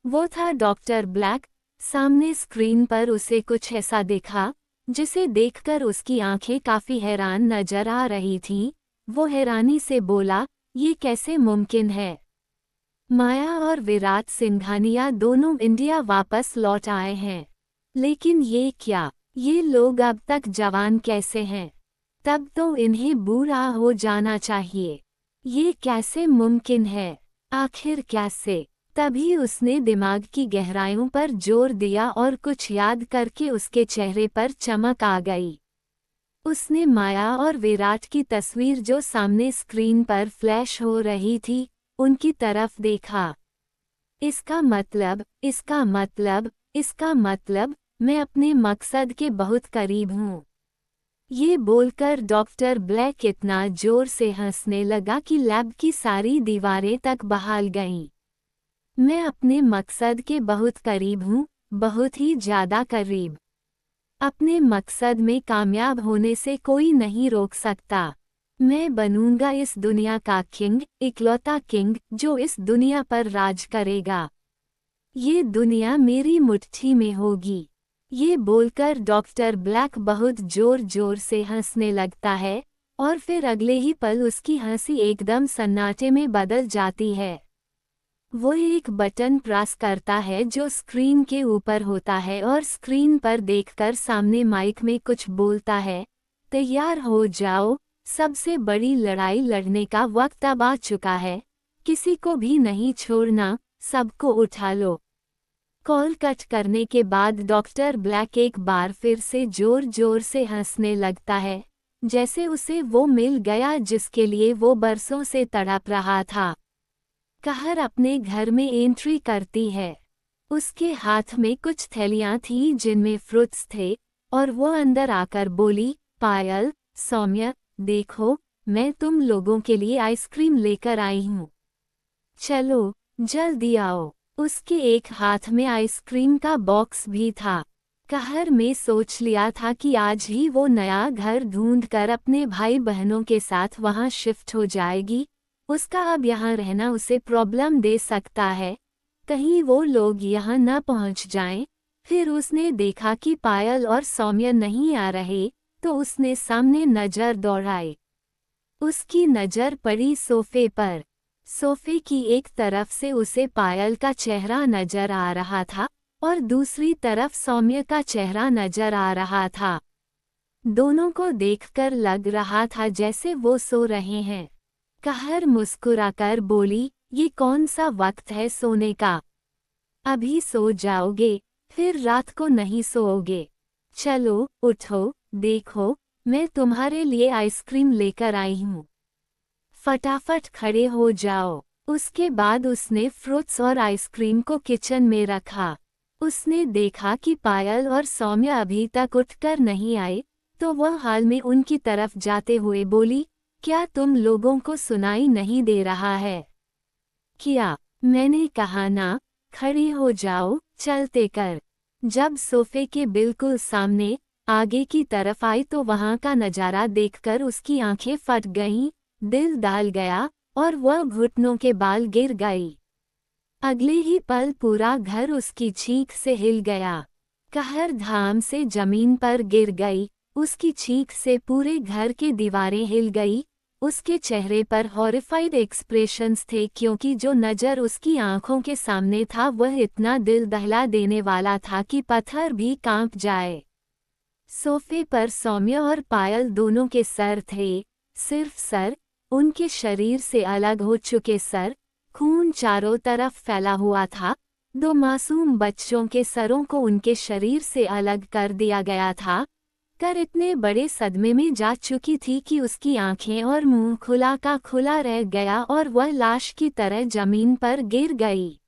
वो था डॉक्टर ब्लैक। सामने स्क्रीन पर उसे कुछ ऐसा दिखा जिसे देखकर उसकी आंखें काफी हैरान नजर आ रही थीं। वो हैरानी से बोला, ये कैसे मुमकिन है? माया और विराट सिंघानिया दोनों इंडिया वापस लौट आए हैं, लेकिन ये क्या, ये लोग अब तक जवान कैसे हैं? तब तो इन्हें बूढ़ा हो जाना चाहिए। ये कैसे मुमकिन है? आखिर कैसे? तभी उसने दिमाग की गहराइयों पर जोर दिया और कुछ याद करके उसके चेहरे पर चमक आ गई। उसने माया और विराट की तस्वीर जो सामने स्क्रीन पर फ्लैश हो रही थी, उनकी तरफ देखा। इसका मतलब, इसका मतलब, इसका मतलब, मैं अपने मकसद के बहुत करीब हूँ। ये बोलकर डॉक्टर ब्लैक इतना जोर से हंसने लगा कि लैब की सारी दीवारें तक बहाल गईं। मैं अपने मकसद के बहुत करीब हूँ, बहुत ही ज़्यादा करीब। अपने मकसद में कामयाब होने से कोई नहीं रोक सकता। मैं बनूंगा इस दुनिया का किंग, इकलौता किंग जो इस दुनिया पर राज करेगा। ये दुनिया मेरी मुट्ठी में होगी। ये बोलकर डॉक्टर ब्लैक बहुत जोर जोर से हंसने लगता है और फिर अगले ही पल उसकी हंसी एकदम सन्नाटे में बदल जाती है। वो एक बटन प्रेस करता है जो स्क्रीन के ऊपर होता है और स्क्रीन पर देखकर सामने माइक में कुछ बोलता है, तैयार हो जाओ, सबसे बड़ी लड़ाई लड़ने का वक्त अब आ चुका है, किसी को भी नहीं छोड़ना, सबको उठा लो। कॉल कट करने के बाद डॉक्टर ब्लैक एक बार फिर से जोर जोर से हंसने लगता है, जैसे उसे वो मिल गया जिसके लिए वो बरसों से तड़प रहा था। कहर अपने घर में एंट्री करती है। उसके हाथ में कुछ थैलियां थीं जिनमें फ्रूट्स थे, और वो अंदर आकर बोली, पायल, सौम्य, देखो, मैं तुम लोगों के लिए आइसक्रीम लेकर आई हूँ। चलो, जल्दी आओ। उसके एक हाथ में आइसक्रीम का बॉक्स भी था। कहर में सोच लिया था कि आज ही वो नया घर ढूंढकर अपने भाई बहनों के साथ वहां शिफ्ट हो जाएगी। उसका अब यहाँ रहना उसे प्रॉब्लम दे सकता है, कहीं वो लोग यहाँ न पहुँच जाएं। फिर उसने देखा कि पायल और सौम्य नहीं आ रहे, तो उसने सामने नज़र दौड़ाई। उसकी नज़र पड़ी सोफे पर। सोफे की एक तरफ से उसे पायल का चेहरा नजर आ रहा था और दूसरी तरफ सौम्य का चेहरा नजर आ रहा था। दोनों को देखकर लग रहा था जैसे वो सो रहे हैं। कहर मुस्कुराकर बोली, ये कौन सा वक्त है सोने का? अभी सो जाओगे, फिर रात को नहीं सोओगे। चलो, उठो, देखो, मैं तुम्हारे लिए आइसक्रीम लेकर आई हूँ। फटाफट खड़े हो जाओ। उसके बाद उसने फ्रूट्स और आइसक्रीम को किचन में रखा। उसने देखा कि पायल और सौम्य अभी तक उठकर नहीं आए, तो वह हाल में उनकी तरफ जाते हुए बोली, क्या तुम लोगों को सुनाई नहीं दे रहा है? क्या मैंने कहा ना, खड़े हो जाओ, चलते कर। जब सोफे के बिल्कुल सामने आगे की तरफ आई तो वहां का नजारा देखकर उसकी आंखें फट गईं, दिल दहल गया और वह घुटनों के बाल गिर गई। अगले ही पल पूरा घर उसकी चीख से हिल गया। कहर धाम से जमीन पर गिर गई। उसकी चीख से पूरे घर की दीवारें हिल गई। उसके चेहरे पर हॉरिफाइड एक्सप्रेशंस थे, क्योंकि जो नज़र उसकी आंखों के सामने था वह इतना दिल दहला देने वाला था कि पत्थर भी कांप जाए। सोफे पर सौम्य और पायल दोनों के सर थे। सिर्फ सर, उनके शरीर से अलग हो चुके सर, खून चारों तरफ फैला हुआ था। दो मासूम बच्चों के सरों को उनके शरीर से अलग कर दिया गया था। कर इतने बड़े सदमे में जा चुकी थी कि उसकी आंखें और मुंह खुला का खुला रह गया और वह लाश की तरह जमीन पर गिर गई।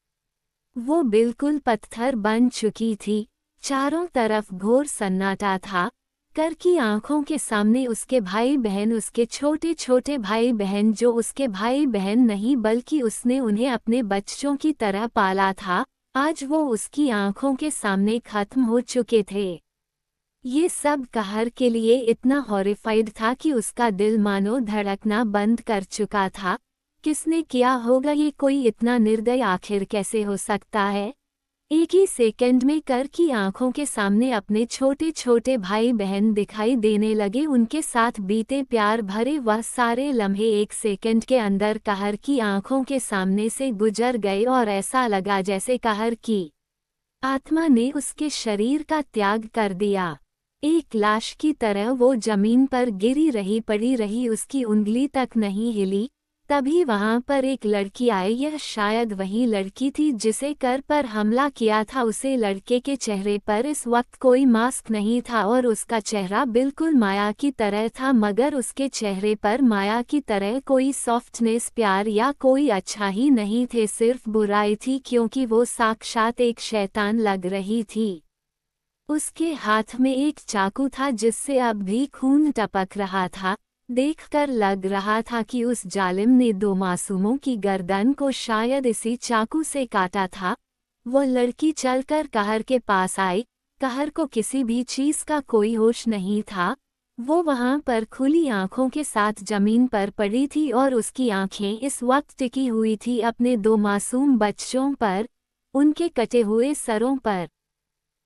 वो बिल्कुल पत्थर बन चुकी थी। चारों तरफ घोर सन्नाटा था। कर की आंखों के सामने उसके भाई बहन, उसके छोटे छोटे भाई बहन जो उसके भाई बहन नहीं बल्कि उसने उन्हें अपने बच्चों की तरह पाला था, आज वो उसकी आंखों के सामने खत्म हो चुके थे। ये सब कहर के लिए इतना हॉरिफाइड था कि उसका दिल मानो धड़कना बंद कर चुका था। किसने किया होगा ये? कोई इतना निर्दय आखिर कैसे हो सकता है? एक ही सेकंड में कर की आंखों के सामने अपने छोटे छोटे भाई बहन दिखाई देने लगे। उनके साथ बीते प्यार भरे वह सारे लम्हे एक सेकंड के अंदर कहर की आंखों के सामने से गुजर गए और ऐसा लगा जैसे कहर की आत्मा ने उसके शरीर का त्याग कर दिया। एक लाश की तरह वो जमीन पर गिरी रही, पड़ी रही, उसकी उंगली तक नहीं हिली। तभी वहां पर एक लड़की आई। यह शायद वही लड़की थी जिसे कर पर हमला किया था। उसे लड़के के चेहरे पर इस वक्त कोई मास्क नहीं था और उसका चेहरा बिल्कुल माया की तरह था, मगर उसके चेहरे पर माया की तरह कोई सॉफ्टनेस, प्यार या कोई अच्छा ही नहीं थे, सिर्फ बुराई थी, क्योंकि वो साक्षात एक शैतान लग रही थी। उसके हाथ में एक चाकू था जिससे अब भी खून टपक रहा था। देखकर लग रहा था कि उस जालिम ने दो मासूमों की गर्दन को शायद इसी चाकू से काटा था। वो लड़की चलकर कहर के पास आई। कहर को किसी भी चीज का कोई होश नहीं था। वो वहां पर खुली आंखों के साथ जमीन पर पड़ी थी और उसकी आंखें इस वक्त टिकी हुई थी अपने दो मासूम बच्चों पर, उनके कटे हुए सरों पर।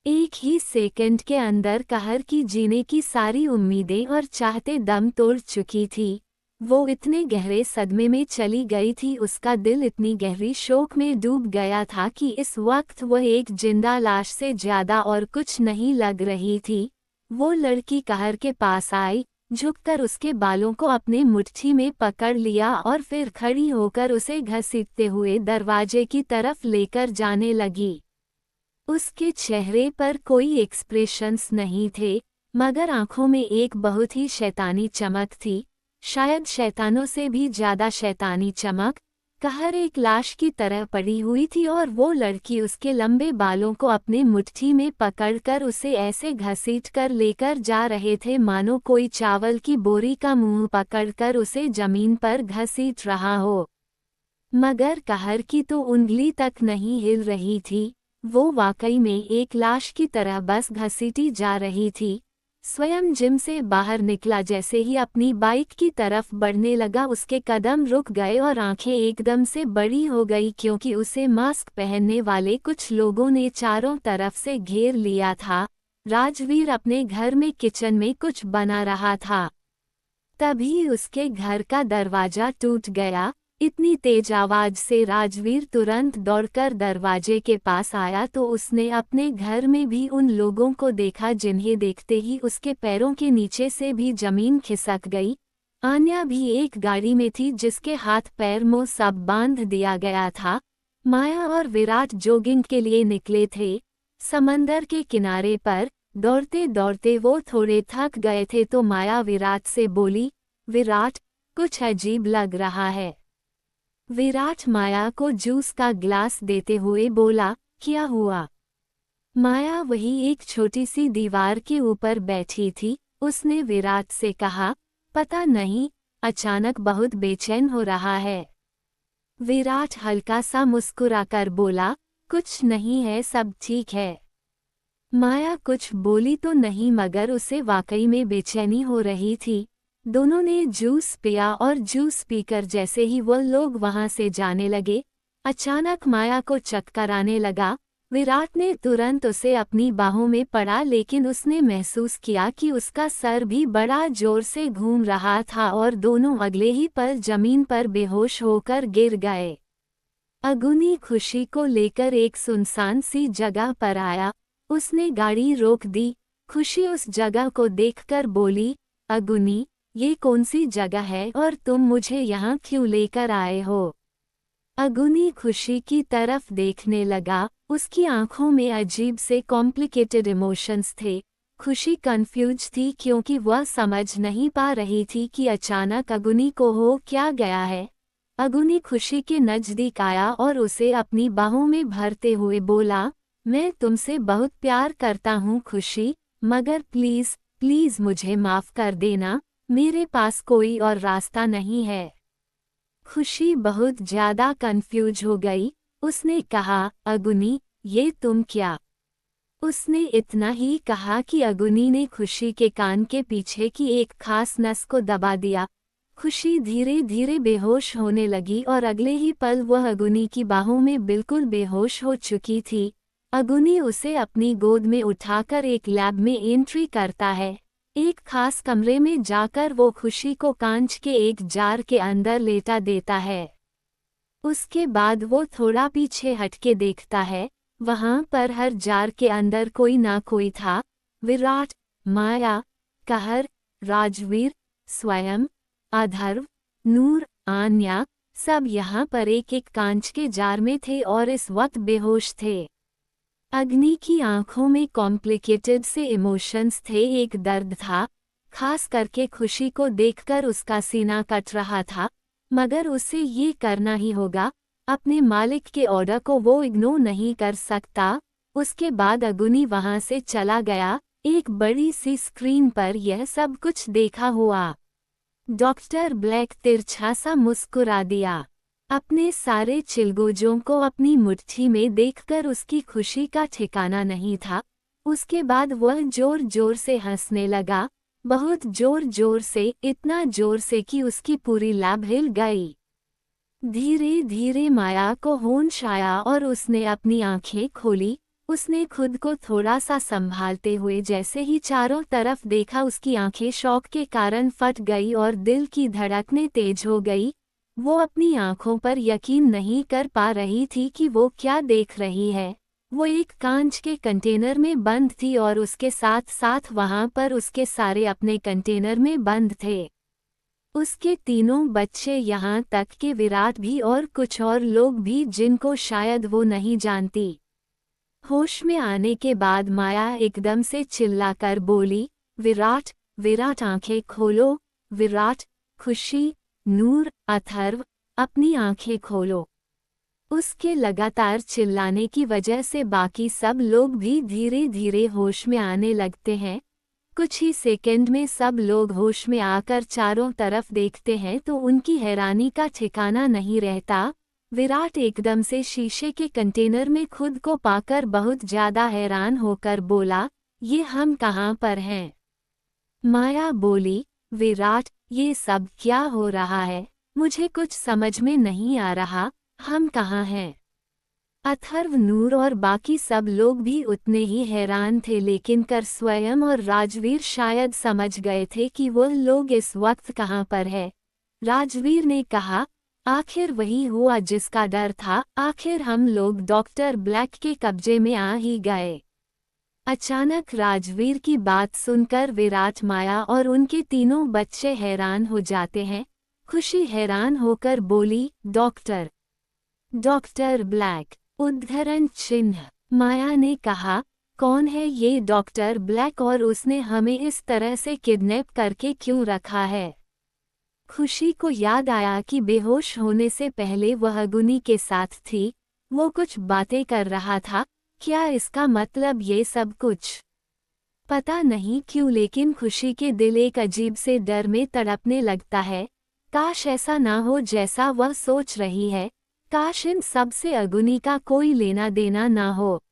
एक ही सेकंड के अंदर कहर की जीने की सारी उम्मीदें और चाहते दम तोड़ चुकी थी। वो इतने गहरे सदमे में चली गई थी, उसका दिल इतनी गहरी शोक में डूब गया था कि इस वक्त वह एक जिंदा लाश से ज्यादा और कुछ नहीं लग रही थी। वो लड़की कहर के पास आई, झुककर उसके बालों को अपने मुट्ठी में पकड़ लिया और फिर खड़ी होकर उसे घसीटते हुए दरवाजे की तरफ लेकर जाने लगी। उसके चेहरे पर कोई एक्सप्रेशंस नहीं थे, मगर आंखों में एक बहुत ही शैतानी चमक थी, शायद शैतानों से भी ज्यादा शैतानी चमक। कहर एक लाश की तरह पड़ी हुई थी और वो लड़की उसके लंबे बालों को अपने मुट्ठी में पकड़कर उसे ऐसे घसीटकर लेकर जा रहे थे मानो कोई चावल की बोरी का मुंह पकड़कर उसे जमीन पर घसीट रहा हो। मगर कहर की तो उंगली तक नहीं हिल रही थी। वो वाकई में एक लाश की तरह बस घसीटी जा रही थी। स्वयं जिम से बाहर निकला, जैसे ही अपनी बाइक की तरफ बढ़ने लगा उसके कदम रुक गए और आंखें एकदम से बड़ी हो गई, क्योंकि उसे मास्क पहनने वाले कुछ लोगों ने चारों तरफ से घेर लिया था। राजवीर अपने घर में किचन में कुछ बना रहा था। तभी उसके घर का दरवाजा टूट गया। इतनी तेज आवाज से राजवीर तुरंत दौड़कर दरवाजे के पास आया तो उसने अपने घर में भी उन लोगों को देखा, जिन्हें देखते ही उसके पैरों के नीचे से भी जमीन खिसक गई। आन्या भी एक गाड़ी में थी जिसके हाथ पैर मुंह सब बांध दिया गया था। माया और विराट जॉगिंग के लिए निकले थे। समंदर के किनारे पर दौड़ते दौड़ते वो थोड़े थक गए थे तो माया विराट से बोली, विराट, कुछ अजीब लग रहा है। विराट माया को जूस का ग्लास देते हुए बोला, क्या हुआ? माया वही एक छोटी सी दीवार के ऊपर बैठी थी। उसने विराट से कहा, पता नहीं, अचानक बहुत बेचैन हो रहा है। विराट हल्का सा मुस्कुराकर बोला, कुछ नहीं है, सब ठीक है। माया कुछ बोली तो नहीं, मगर उसे वाकई में बेचैनी हो रही थी। दोनों ने जूस पिया और जूस पीकर जैसे ही वो लोग वहां से जाने लगे, अचानक माया को चक्कर आने लगा। विराट ने तुरंत उसे अपनी बाहों में पड़ा, लेकिन उसने महसूस किया कि उसका सर भी बड़ा जोर से घूम रहा था और दोनों अगले ही पल जमीन पर बेहोश होकर गिर गए। अगुनी खुशी को लेकर एक सुनसान सी जगह पर आया। उसने गाड़ी रोक दी। खुशी उस जगह को देखकर बोली, अगुनी, ये कौन सी जगह है और तुम मुझे यहाँ क्यों लेकर आए हो? अगुनी खुशी की तरफ देखने लगा। उसकी आंखों में अजीब से कॉम्प्लिकेटेड इमोशंस थे। खुशी कंफ्यूज थी क्योंकि वह समझ नहीं पा रही थी कि अचानक अगुनी को हो क्या गया है। अगुनी खुशी के नजदीक आया और उसे अपनी बाहों में भरते हुए बोला, मैं तुमसे बहुत प्यार करता हूँ खुशी, मगर प्लीज प्लीज मुझे माफ कर देना, मेरे पास कोई और रास्ता नहीं है। खुशी बहुत ज्यादा कंफ्यूज हो गई। उसने कहा, अगुनी, ये तुम क्या? उसने इतना ही कहा कि अगुनी ने खुशी के कान के पीछे की एक खास नस को दबा दिया। खुशी धीरे धीरे बेहोश होने लगी और अगले ही पल वह अगुनी की बाहों में बिल्कुल बेहोश हो चुकी थी। अगुनी उसे अपनी गोद में उठाकर एक लैब में एंट्री करता है। एक खास कमरे में जाकर वो खुशी को कांच के एक जार के अंदर लेटा देता है। उसके बाद वो थोड़ा पीछे हटके देखता है। वहां पर हर जार के अंदर कोई ना कोई था। विराट, माया, कहर, राजवीर, स्वयं, अथर्व, नूर, आन्या, सब यहाँ पर एक एक कांच के जार में थे और इस वक्त बेहोश थे। अग्नि की आंखों में कॉम्प्लिकेटेड से इमोशंस थे। एक दर्द था, खास करके खुशी को देखकर उसका सीना कट रहा था, मगर उसे ये करना ही होगा। अपने मालिक के ऑर्डर को वो इग्नोर नहीं कर सकता। उसके बाद अगुनी वहां से चला गया। एक बड़ी सी स्क्रीन पर यह सब कुछ देखा हुआ डॉक्टर ब्लैक तिरछा सा मुस्कुरा दिया। अपने सारे चिलगोजों को अपनी मुट्ठी में देखकर उसकी खुशी का ठिकाना नहीं था। उसके बाद वह जोर जोर से हंसने लगा, बहुत जोर जोर से, इतना जोर से कि उसकी पूरी लैब हिल गई। धीरे धीरे माया को होश आया और उसने अपनी आंखें खोली। उसने खुद को थोड़ा सा संभालते हुए जैसे ही चारों तरफ देखा, उसकी आंखें शौक के कारण फट गई और दिल की धड़कनें तेज हो गई। वो अपनी आंखों पर यकीन नहीं कर पा रही थी कि वो क्या देख रही है। वो एक कांच के कंटेनर में बंद थी और उसके साथ साथ वहां पर उसके सारे अपने कंटेनर में बंद थे। उसके तीनों बच्चे, यहाँ तक कि विराट भी और कुछ और लोग भी जिनको शायद वो नहीं जानती। होश में आने के बाद माया एकदम से चिल्लाकर बोली, विराट, विराट आंखें खोलो, विराट, खुशी, नूर, अथर्व, अपनी आंखें खोलो। उसके लगातार चिल्लाने की वजह से बाकी सब लोग भी धीरे धीरे होश में आने लगते हैं। कुछ ही सेकंड में सब लोग होश में आकर चारों तरफ देखते हैं तो उनकी हैरानी का ठिकाना नहीं रहता। विराट एकदम से शीशे के कंटेनर में खुद को पाकर बहुत ज्यादा हैरान होकर बोला, ये हम कहाँ पर हैं? माया बोली, विराट, ये सब क्या हो रहा है? मुझे कुछ समझ में नहीं आ रहा, हम कहाँ हैं? अथर्व, नूर और बाकी सब लोग भी उतने ही हैरान थे, लेकिन कर स्वयं और राजवीर शायद समझ गए थे कि वह लोग इस वक्त कहाँ पर है। राजवीर ने कहा, आखिर वही हुआ जिसका डर था, आखिर हम लोग डॉक्टर ब्लैक के कब्जे में आ ही गए। अचानक राजवीर की बात सुनकर विराट, माया और उनके तीनों बच्चे हैरान हो जाते हैं। खुशी हैरान होकर बोली, डॉक्टर, डॉक्टर ब्लैक, उद्धरण चिन्ह। माया ने कहा, कौन है ये डॉक्टर ब्लैक और उसने हमें इस तरह से किडनैप करके क्यों रखा है? खुशी को याद आया कि बेहोश होने से पहले वह अगुनी के साथ थी। वो कुछ बातें कर रहा था। क्या इसका मतलब ये सब कुछ? पता नहीं क्यों, लेकिन खुशी के दिल एक अजीब से डर में तड़पने लगता है। काश ऐसा ना हो जैसा वह सोच रही है। काश इन सब से अगुनी का कोई लेना देना ना हो।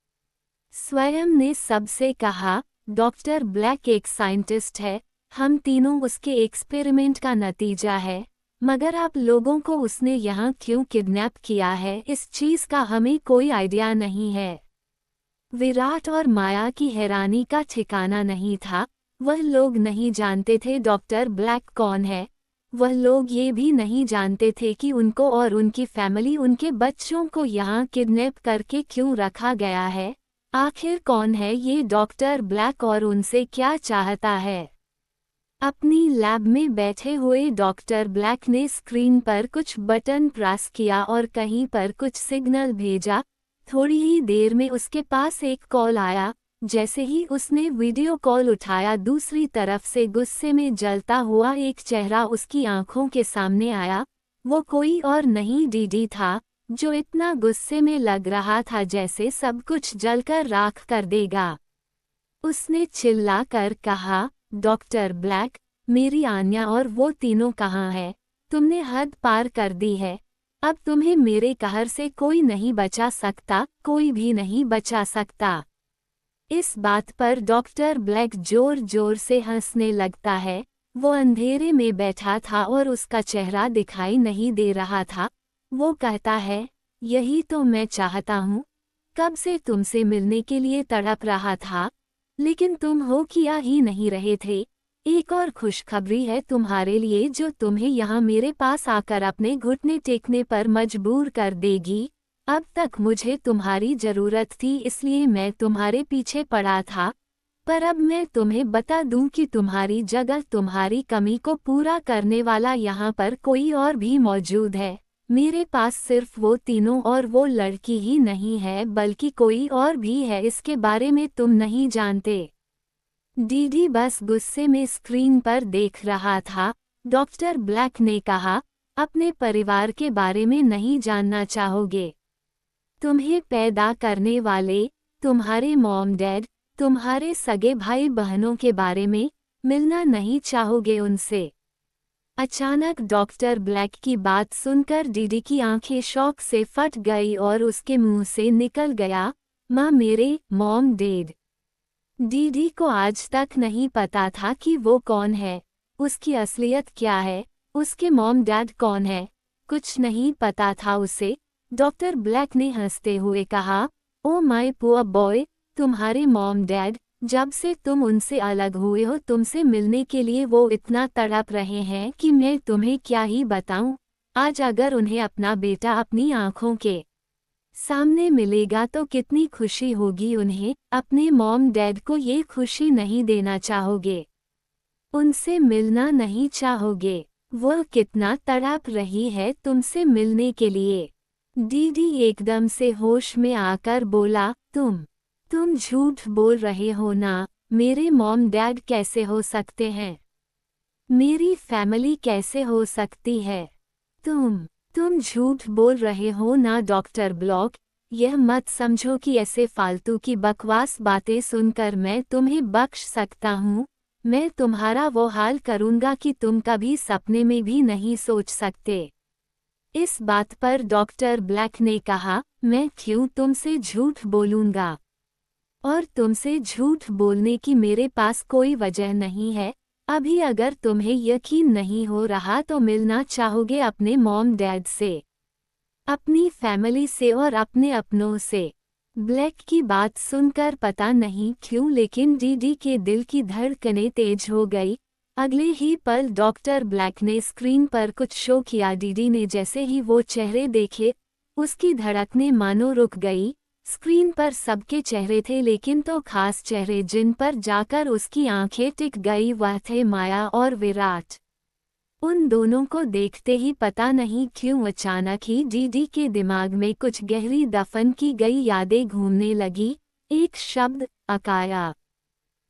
स्वयं ने सबसे कहा, डॉक्टर ब्लैक एक साइंटिस्ट है, हम तीनों उसके एक्सपेरिमेंट का नतीजा है। मगर आप लोगों को उसने यहाँ क्यों किडनैप किया है, इस चीज का हमें कोई आइडिया नहीं है। विराट और माया की हैरानी का ठिकाना नहीं था। वह लोग नहीं जानते थे डॉक्टर ब्लैक कौन है। वह लोग ये भी नहीं जानते थे कि उनको और उनकी फैमिली, उनके बच्चों को यहाँ किडनैप करके क्यों रखा गया है। आखिर कौन है ये डॉक्टर ब्लैक और उनसे क्या चाहता है। अपनी लैब में बैठे हुए डॉक्टर ब्लैक ने स्क्रीन पर कुछ बटन प्रेस किया और कहीं पर कुछ सिग्नल भेजा। थोड़ी ही देर में उसके पास एक कॉल आया। जैसे ही उसने वीडियो कॉल उठाया, दूसरी तरफ से गुस्से में जलता हुआ एक चेहरा उसकी आंखों के सामने आया। वो कोई और नहीं डीडी था, जो इतना गुस्से में लग रहा था जैसे सब कुछ जलकर राख कर देगा। उसने चिल्ला कर कहा, डॉक्टर ब्लैक, मेरी आन्या और वो तीनों कहाँ हैं? तुमने हद पार कर दी है। अब तुम्हें मेरे कहर से कोई नहीं बचा सकता, कोई भी नहीं बचा सकता। इस बात पर डॉक्टर ब्लैक जोर जोर से हंसने लगता है। वो अंधेरे में बैठा था और उसका चेहरा दिखाई नहीं दे रहा था। वो कहता है, यही तो मैं चाहता हूँ। कब से तुमसे मिलने के लिए तड़प रहा था, लेकिन तुम हो किया ही नहीं रहे थे। एक और खुशखबरी है तुम्हारे लिए जो तुम्हें यहाँ मेरे पास आकर अपने घुटने टेकने पर मजबूर कर देगी। अब तक मुझे तुम्हारी जरूरत थी, इसलिए मैं तुम्हारे पीछे पड़ा था। पर अब मैं तुम्हें बता दूं कि तुम्हारी जगह, तुम्हारी कमी को पूरा करने वाला यहाँ पर कोई और भी मौजूद है। मेरे पास सिर्फ वो तीनों और वो लड़की ही नहीं है, बल्कि कोई और भी है। इसके बारे में तुम नहीं जानते। डीडी बस गुस्से में स्क्रीन पर देख रहा था। डॉक्टर ब्लैक ने कहा, अपने परिवार के बारे में नहीं जानना चाहोगे? तुम्हें पैदा करने वाले, तुम्हारे मॉम डैड, तुम्हारे सगे भाई बहनों के बारे में मिलना नहीं चाहोगे उनसे? अचानक डॉक्टर ब्लैक की बात सुनकर डीडी की आंखें शौक से फट गई और उसके मुंह से निकल गया, माँ मेरे मॉम डैड। डीडी को आज तक नहीं पता था कि वो कौन है, उसकी असलियत क्या है, उसके मॉम डैड कौन है, कुछ नहीं पता था उसे। डॉक्टर ब्लैक ने हंसते हुए कहा, ओ माय पुअर बॉय, तुम्हारे मॉम डैड, जब से तुम उनसे अलग हुए हो, तुमसे मिलने के लिए वो इतना तड़प रहे हैं कि मैं तुम्हें क्या ही बताऊं। आज अगर उन्हें अपना बेटा अपनी आंखों के सामने मिलेगा तो कितनी खुशी होगी उन्हें। अपने मॉम डैड को ये खुशी नहीं देना चाहोगे? उनसे मिलना नहीं चाहोगे? वो कितना तड़प रही है तुमसे मिलने के लिए। डीडी एकदम से होश में आकर बोला, तुम झूठ बोल रहे हो ना। मेरे मॉम डैड कैसे हो सकते हैं? मेरी फैमिली कैसे हो सकती है? तुम झूठ बोल रहे हो ना डॉक्टर ब्लैक। यह मत समझो कि ऐसे फालतू की बकवास बातें सुनकर मैं तुम्हें बख्श सकता हूँ। मैं तुम्हारा वो हाल करूँगा कि तुम कभी सपने में भी नहीं सोच सकते। इस बात पर डॉक्टर ब्लैक ने कहा, मैं क्यों तुमसे झूठ बोलूँगा? और तुमसे झूठ बोलने की मेरे पास कोई वजह नहीं है। अभी अगर तुम्हें यकीन नहीं हो रहा तो मिलना चाहोगे अपने मॉम डैड से, अपनी फैमिली से और अपने अपनों से। ब्लैक की बात सुनकर पता नहीं क्यों लेकिन डीडी के दिल की धड़कनें तेज हो गई। अगले ही पल डॉक्टर ब्लैक ने स्क्रीन पर कुछ शो किया। डीडी ने जैसे ही वो चेहरे देखे, उसकी धड़कनें मानो रुक गई। स्क्रीन पर सबके चेहरे थे, लेकिन तो खास चेहरे जिन पर जाकर उसकी आंखें टिक गई वह थे माया और विराट। उन दोनों को देखते ही पता नहीं क्यों अचानक ही डीडी के दिमाग में कुछ गहरी दफन की गई यादें घूमने लगी। एक शब्द, अकाया।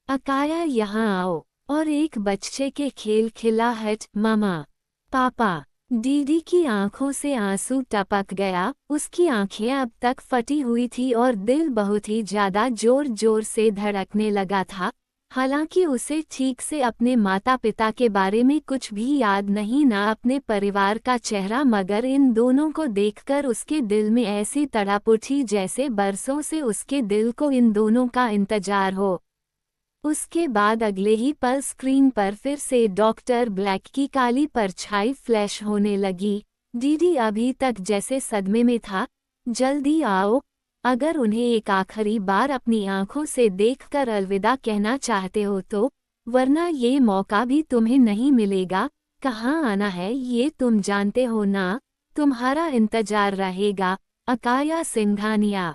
अकाया यहाँ आओ। और एक बच्चे के खेल खिलाहट, मामा, पापा। डीडी की आंखों से आंसू टपक गया। उसकी आंखें अब तक फटी हुई थी और दिल बहुत ही ज्यादा जोर जोर से धड़कने लगा था। हालांकि उसे ठीक से अपने माता पिता के बारे में कुछ भी याद नहीं, ना अपने परिवार का चेहरा, मगर इन दोनों को देखकर उसके दिल में ऐसी तड़प उठी जैसे बरसों से उसके दिल को इन दोनों का इंतजार हो। उसके बाद अगले ही पल स्क्रीन पर फिर से डॉक्टर ब्लैक की काली परछाई फ्लैश होने लगी। डीडी अभी तक जैसे सदमे में था। जल्दी आओ, अगर उन्हें एक आखिरी बार अपनी आंखों से देखकर अलविदा कहना चाहते हो तो, वरना ये मौका भी तुम्हें नहीं मिलेगा। कहाँ आना है ये तुम जानते हो ना, तुम्हारा इंतजार रहेगा। अकाया सिंघानिया।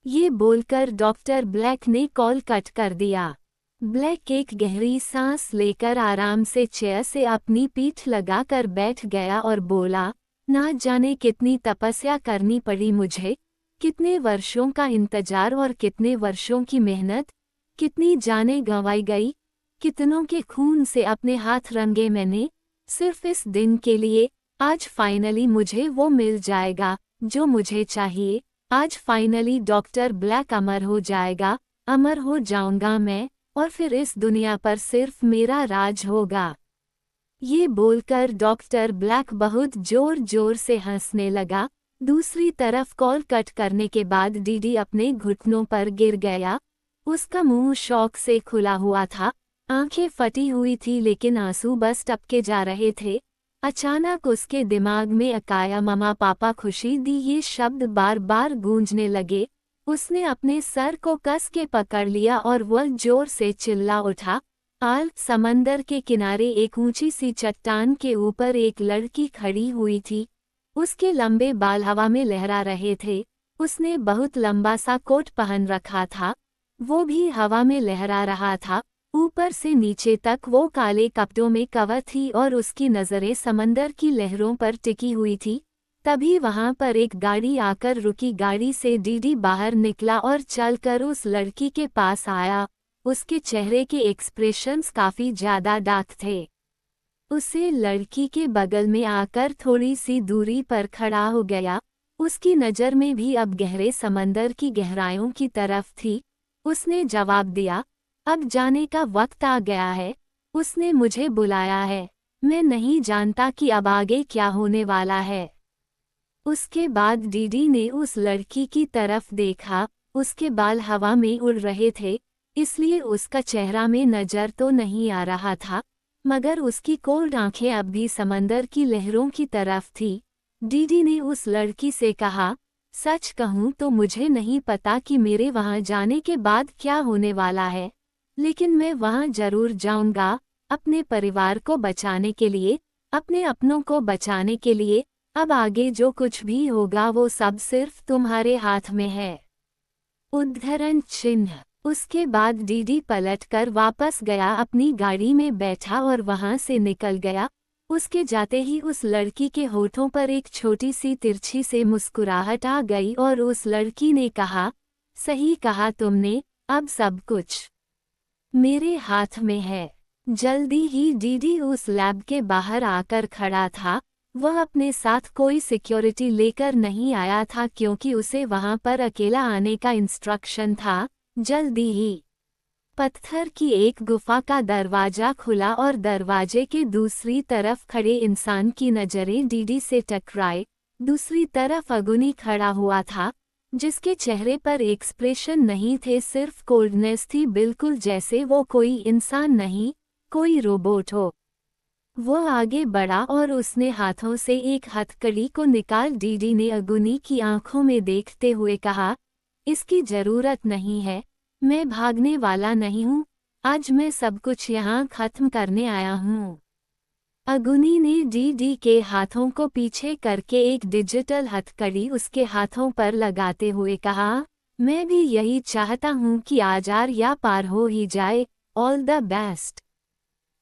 ये बोलकर डॉक्टर ब्लैक ने कॉल कट कर दिया। ब्लैक एक गहरी सांस लेकर आराम से चेयर से अपनी पीठ लगाकर बैठ गया और बोला, ना जाने कितनी तपस्या करनी पड़ी मुझे, कितने वर्षों का इंतजार और कितने वर्षों की मेहनत, कितनी जानें गंवाई गई, कितनों के खून से अपने हाथ रंगे मैंने, सिर्फ इस दिन के लिए। आज फाइनली मुझे वो मिल जाएगा जो मुझे चाहिए। आज फाइनली डॉक्टर ब्लैक अमर हो जाएगा, अमर हो जाऊंगा मैं, और फिर इस दुनिया पर सिर्फ मेरा राज होगा। ये बोलकर डॉक्टर ब्लैक बहुत जोर जोर से हंसने लगा। दूसरी तरफ कॉल कट करने के बाद डीडी अपने घुटनों पर गिर गया। उसका मुंह शौक से खुला हुआ था, आंखें फटी हुई थी लेकिन आंसू बस टपके जा रहे थे। अचानक उसके दिमाग में अकाया ममा पापा खुशी दी ये शब्द बार बार गूंजने लगे। उसने अपने सर को कस के पकड़ लिया और वह जोर से चिल्ला उठा। समंदर के किनारे एक ऊंची सी चट्टान के ऊपर एक लड़की खड़ी हुई थी। उसके लंबे बाल हवा में लहरा रहे थे। उसने बहुत लंबा सा कोट पहन रखा था, वो भी हवा में लहरा रहा था। ऊपर से नीचे तक वो काले कपड़ों में कवर थी और उसकी नज़रें समंदर की लहरों पर टिकी हुई थी। तभी वहां पर एक गाड़ी आकर रुकी। गाड़ी से डीडी बाहर निकला और चलकर उस लड़की के पास आया। उसके चेहरे के एक्सप्रेशंस काफी ज्यादा डार्क थे। उसे लड़की के बगल में आकर थोड़ी सी दूरी पर खड़ा हो गया। उसकी नज़र में भी अब गहरे समंदर की गहराइयों की तरफ थी। उसने जवाब दिया, अब जाने का वक्त आ गया है। उसने मुझे बुलाया है, मैं नहीं जानता कि अब आगे क्या होने वाला है। उसके बाद डीडी ने उस लड़की की तरफ देखा। उसके बाल हवा में उड़ रहे थे, इसलिए उसका चेहरा में नजर तो नहीं आ रहा था, मगर उसकी कोल्ड आंखें अब भी समंदर की लहरों की तरफ थी। डीडी ने उस लड़की से कहा, सच कहूँ तो मुझे नहीं पता कि मेरे वहाँ जाने के बाद क्या होने वाला है, लेकिन मैं वहाँ जरूर जाऊंगा, अपने परिवार को बचाने के लिए, अपने अपनों को बचाने के लिए। अब आगे जो कुछ भी होगा वो सब सिर्फ तुम्हारे हाथ में है। उद्धरण चिन्ह। उसके बाद डीडी पलटकर वापस गया, अपनी गाड़ी में बैठा और वहां से निकल गया। उसके जाते ही उस लड़की के होठों पर एक छोटी सी तिरछी से मुस्कुराहट आ गई और उस लड़की ने कहा, सही कहा तुमने, अब सब कुछ मेरे हाथ में है। जल्दी ही डीडी उस लैब के बाहर आकर खड़ा था। वह अपने साथ कोई सिक्योरिटी लेकर नहीं आया था क्योंकि उसे वहां पर अकेला आने का इंस्ट्रक्शन था। जल्दी ही पत्थर की एक गुफा का दरवाजा खुला और दरवाजे के दूसरी तरफ खड़े इंसान की नजरें डीडी से टकराए। दूसरी तरफ अगुनी खड़ा हुआ था, जिसके चेहरे पर एक्सप्रेशन नहीं थे, सिर्फ कोल्डनेस थी, बिल्कुल जैसे वो कोई इंसान नहीं, कोई रोबोट हो। वो आगे बढ़ा और उसने हाथों से एक हथकड़ी को निकाल डीडी ने अगुनी की आंखों में देखते हुए कहा, इसकी जरूरत नहीं है, मैं भागने वाला नहीं हूँ, आज मैं सब कुछ यहाँ खत्म करने आया हूँ। अगुनी ने डीडी के हाथों को पीछे करके एक डिजिटल हथकड़ी उसके हाथों पर लगाते हुए कहा, मैं भी यही चाहता हूँ कि आज आर या पार हो ही जाए, ऑल द बेस्ट।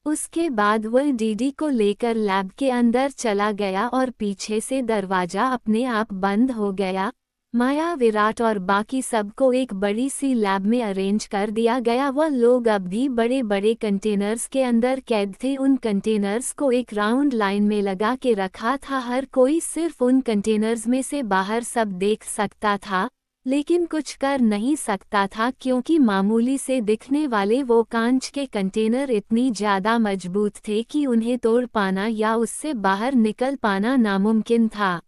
उसके बाद वह डीडी को लेकर लैब के अंदर चला गया और पीछे से दरवाजा अपने आप बंद हो गया। माया, विराट और बाकी सबको एक बड़ी सी लैब में अरेंज कर दिया गया। वह लोग अब भी बड़े बड़े कंटेनर्स के अंदर कैद थे। उन कंटेनर्स को एक राउंड लाइन में लगा के रखा था। हर कोई सिर्फ उन कंटेनर्स में से बाहर सब देख सकता था, लेकिन कुछ कर नहीं सकता था क्योंकि मामूली से दिखने वाले वो कांच के कंटेनर इतनी ज़्यादा मजबूत थे कि उन्हें तोड़ पाना या उससे बाहर निकल पाना नामुमकिन था।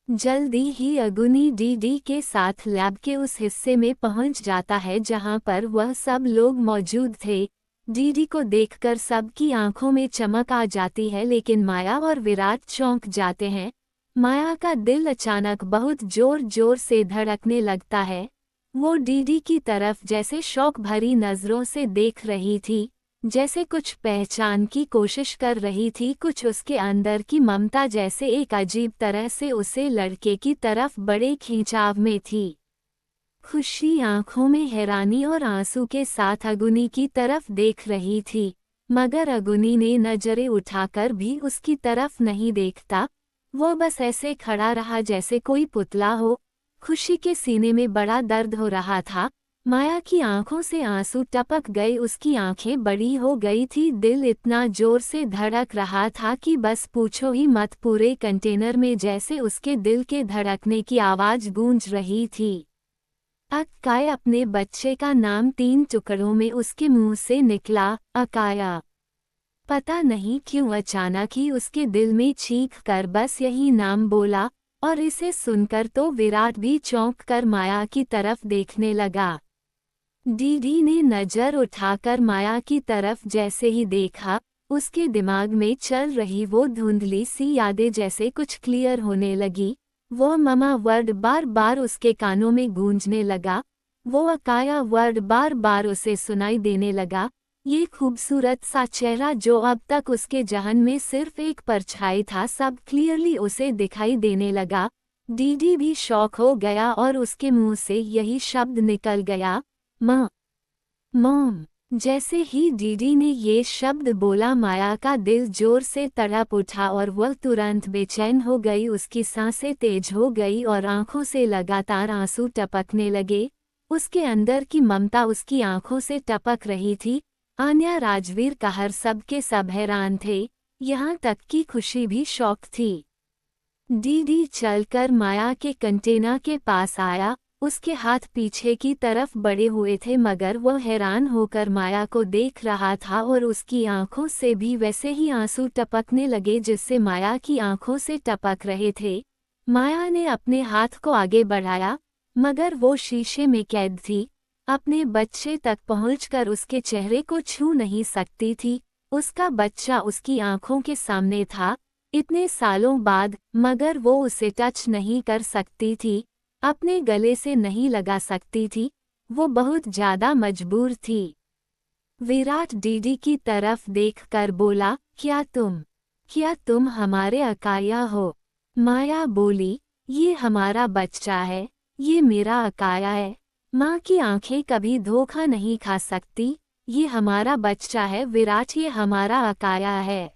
जल्दी ही अगुनी डीडी के साथ लैब के उस हिस्से में पहुंच जाता है जहां पर वह सब लोग मौजूद थे। डीडी को देखकर सबकी आंखों में चमक आ जाती है, लेकिन माया और विराट चौंक जाते हैं। माया का दिल अचानक बहुत जोर जोर से धड़कने लगता है। वो डीडी की तरफ जैसे शौक भरी नजरों से देख रही थी, जैसे कुछ पहचान की कोशिश कर रही थी। कुछ उसके अंदर की ममता जैसे एक अजीब तरह से उसे लड़के की तरफ बड़े खिंचाव में थी। खुशी आंखों में हैरानी और आंसू के साथ अगुनी की तरफ देख रही थी, मगर अगुनी ने नजरें उठाकर भी उसकी तरफ नहीं देखता। वो बस ऐसे खड़ा रहा जैसे कोई पुतला हो। खुशी के सीने में बड़ा दर्द हो रहा था। माया की आंखों से आंसू टपक गए, उसकी आंखें बड़ी हो गई थी, दिल इतना जोर से धड़क रहा था कि बस पूछो ही मत। पूरे कंटेनर में जैसे उसके दिल के धड़कने की आवाज गूंज रही थी। अकाया, अपने बच्चे का नाम 3 टुकड़ों में उसके मुंह से निकला, अकाया। पता नहीं क्यों अचानक ही उसके दिल में चीख कर बस यही नाम बोला, और इसे सुनकर तो विराट भी चौंक कर माया की तरफ देखने लगा। डीडी ने नजर उठाकर माया की तरफ जैसे ही देखा, उसके दिमाग में चल रही वो धुंधली सी यादें जैसे कुछ क्लियर होने लगी। वो ममा वर्ड बार बार उसके कानों में गूंजने लगा। वो अकाया वर्ड बार बार उसे सुनाई देने लगा। ये खूबसूरत सा चेहरा जो अब तक उसके जहन में सिर्फ एक परछाई था, सब क्लियरली उसे दिखाई देने लगा। डीडी भी शॉक हो गया और उसके मुंह से यही शब्द निकल गया, माँ, मॉम। जैसे ही डीडी ने ये शब्द बोला, माया का दिल जोर से तड़प उठा और वह तुरंत बेचैन हो गई। उसकी सांसें तेज हो गई और आंखों से लगातार आंसू टपकने लगे। उसके अंदर की ममता उसकी आंखों से टपक रही थी। आन्या, राजवीर, कहर, सब के सब हैरान थे, यहाँ तक कि खुशी भी शॉक थी। डीडी चलकर माया के कंटेनर के पास आया। उसके हाथ पीछे की तरफ बढ़े हुए थे, मगर वह हैरान होकर माया को देख रहा था और उसकी आंखों से भी वैसे ही आंसू टपकने लगे जिससे माया की आंखों से टपक रहे थे। माया ने अपने हाथ को आगे बढ़ाया, मगर वो शीशे में कैद थी। अपने बच्चे तक पहुंचकर उसके चेहरे को छू नहीं सकती थी। उसका बच्चा उसकी आंखों के सामने था, इतने सालों बाद, मगर वो उसे टच नहीं कर सकती थी, अपने गले से नहीं लगा सकती थी। वो बहुत ज्यादा मजबूर थी। विराट डीडी की तरफ देखकर बोला, क्या तुम हमारे अकाया हो? माया बोली, ये हमारा बच्चा है, ये मेरा अकाया है। माँ की आंखें कभी धोखा नहीं खा सकती। ये हमारा बच्चा है विराट, ये हमारा अकाया है।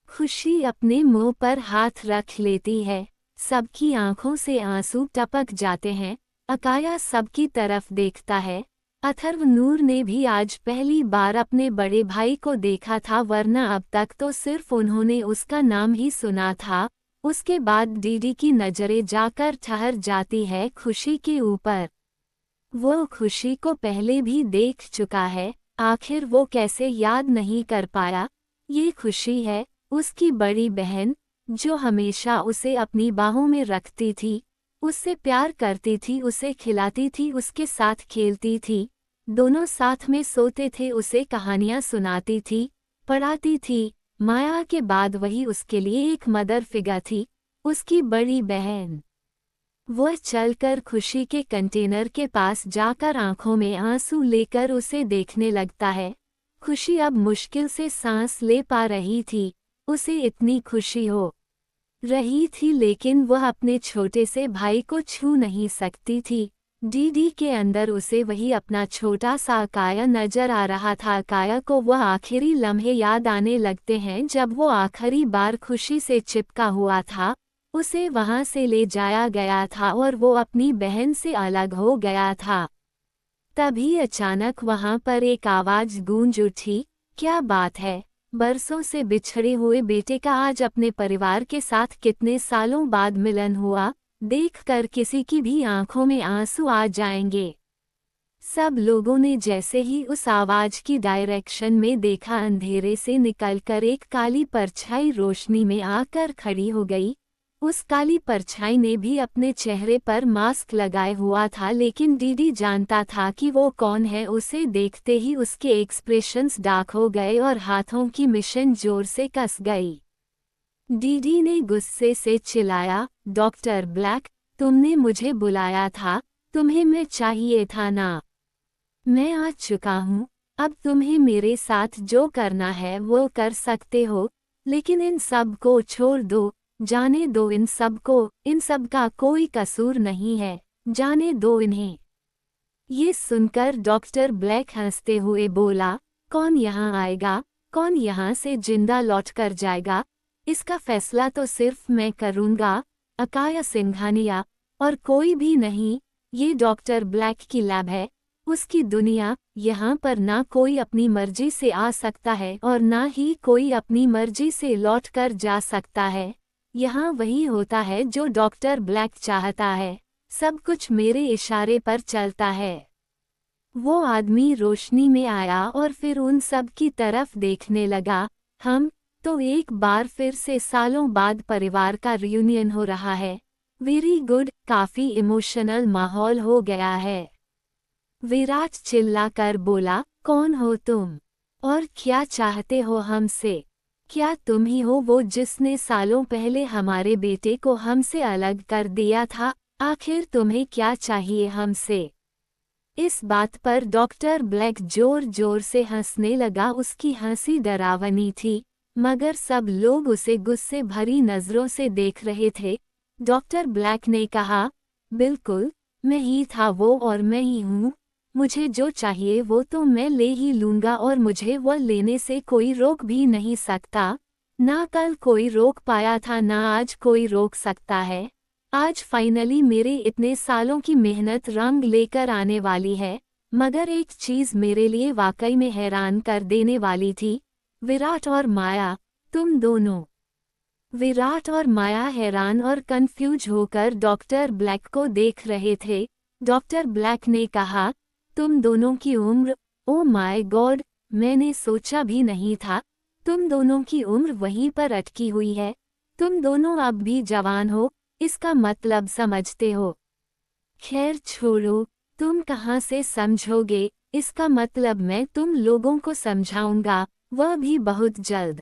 खुशी अपने मुंह पर हाथ रख लेती है। सबकी आंखों से आंसू टपक जाते हैं। अकाया सबकी तरफ देखता है। अथर्व नूर ने भी आज पहली बार अपने बड़े भाई को देखा था, वरना अब तक तो सिर्फ उन्होंने उसका नाम ही सुना था। उसके बाद डीडी की नजरें जाकर ठहर जाती है खुशी के ऊपर। वो खुशी को पहले भी देख चुका है, आखिर वो कैसे याद नहीं कर पाया। ये खुशी है, उसकी बड़ी बहन, जो हमेशा उसे अपनी बाहों में रखती थी, उससे प्यार करती थी, उसे खिलाती थी, उसके साथ खेलती थी, दोनों साथ में सोते थे, उसे कहानियां सुनाती थी, पढ़ाती थी। माया के बाद वही उसके लिए एक मदर फिगर थी, उसकी बड़ी बहन। वह चलकर खुशी के कंटेनर के पास जाकर आंखों में आंसू लेकर उसे देखने लगता है। खुशी अब मुश्किल से सांस ले पा रही थी। उसे इतनी खुशी हो रही थी, लेकिन वह अपने छोटे से भाई को छू नहीं सकती थी। डीडी के अंदर उसे वही अपना छोटा सा अकाया नजर आ रहा था। अकाया को वह आखिरी लम्हे याद आने लगते हैं जब वो आखिरी बार खुशी से चिपका हुआ था, उसे वहां से ले जाया गया था और वो अपनी बहन से अलग हो गया था। तभी अचानक वहां पर एक आवाज गूंज उठी, क्या बात है? बरसों से बिछड़े हुए बेटे का आज अपने परिवार के साथ कितने सालों बाद मिलन हुआ, देखकर किसी की भी आंखों में आंसू आ जाएंगे। सब लोगों ने जैसे ही उस आवाज की डायरेक्शन में देखा, अंधेरे से निकलकर एक काली परछाई रोशनी में आकर खड़ी हो गई। उस काली परछाई ने भी अपने चेहरे पर मास्क लगाए हुआ था, लेकिन डीडी जानता था कि वो कौन है। उसे देखते ही उसके एक्सप्रेशंस डार्क हो गए और हाथों की मिशन जोर से कस गई। डीडी ने गुस्से से चिल्लाया, डॉक्टर ब्लैक, तुमने मुझे बुलाया था, तुम्हें मैं चाहिए था ना? मैं आ चुका हूँ, अब तुम्हें मेरे साथ जो करना है वो कर सकते हो, लेकिन इन सब को छोड़ दो, जाने दो इन सब को, इन सब का कोई कसूर नहीं है, जाने दो इन्हें। ये सुनकर डॉक्टर ब्लैक हंसते हुए बोला, कौन यहाँ आएगा, कौन यहाँ से जिंदा लौट कर जाएगा, इसका फैसला तो सिर्फ मैं करूँगा, अकाया सिंघानिया, और कोई भी नहीं। ये डॉक्टर ब्लैक की लैब है, उसकी दुनिया, यहाँ पर ना कोई अपनी मर्जी से आ सकता है और ना ही कोई अपनी मर्जी से लौट कर जा सकता है। यहाँ वही होता है जो डॉक्टर ब्लैक चाहता है, सब कुछ मेरे इशारे पर चलता है। वो आदमी रोशनी में आया और फिर उन सब की तरफ देखने लगा। हम तो एक बार फिर से सालों बाद परिवार का रियूनियन हो रहा है। वेरी गुड, काफी इमोशनल माहौल हो गया है। विराट चिल्लाकर बोला, कौन हो तुम और क्या चाहते हो हमसे? क्या तुम ही हो वो जिसने सालों पहले हमारे बेटे को हमसे अलग कर दिया था? आखिर तुम्हें क्या चाहिए हमसे? इस बात पर डॉक्टर ब्लैक जोर जोर से हंसने लगा। उसकी हंसी डरावनी थी, मगर सब लोग उसे गुस्से भरी नजरों से देख रहे थे। डॉक्टर ब्लैक ने कहा, बिल्कुल, मैं ही था वो और मैं ही हूँ। मुझे जो चाहिए वो तो मैं ले ही लूँगा और मुझे वो लेने से कोई रोक भी नहीं सकता। ना कल कोई रोक पाया था, ना आज कोई रोक सकता है। आज फाइनली मेरे इतने सालों की मेहनत रंग लेकर आने वाली है। मगर एक चीज़ मेरे लिए वाकई में हैरान कर देने वाली थी, विराट और माया, तुम दोनों। विराट और माया हैरान और कंफ्यूज होकर डॉक्टर ब्लैक को देख रहे थे। डॉक्टर ब्लैक ने कहा, तुम दोनों की उम्र, ओ माय गॉड, मैंने सोचा भी नहीं था। तुम दोनों की उम्र वहीं पर अटकी हुई है। तुम दोनों अब भी जवान हो, इसका मतलब समझते हो। खैर छोड़ो, तुम कहाँ से समझोगे, इसका मतलब मैं तुम लोगों को समझाऊंगा, वह भी बहुत जल्द।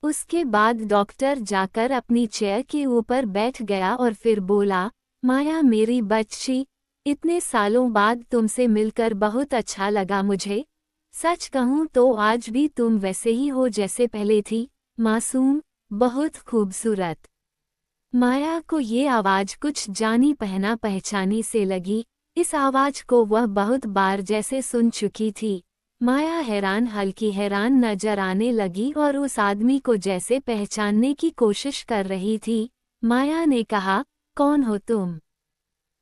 उसके बाद डॉक्टर जाकर अपनी चेयर के ऊपर बैठ गया और फिर बोला, माया मेरी बच्ची, इतने सालों बाद तुमसे मिलकर बहुत अच्छा लगा मुझे। सच कहूँ तो आज भी तुम वैसे ही हो जैसे पहले थी, मासूम, बहुत खूबसूरत। माया को ये आवाज़ कुछ जानी पहना पहचानी से लगी। इस आवाज़ को वह बहुत बार जैसे सुन चुकी थी। माया हैरान, हल्की हैरान नजर आने लगी और उस आदमी को जैसे पहचानने की कोशिश कर रही थी। माया ने कहा, कौन हो तुम?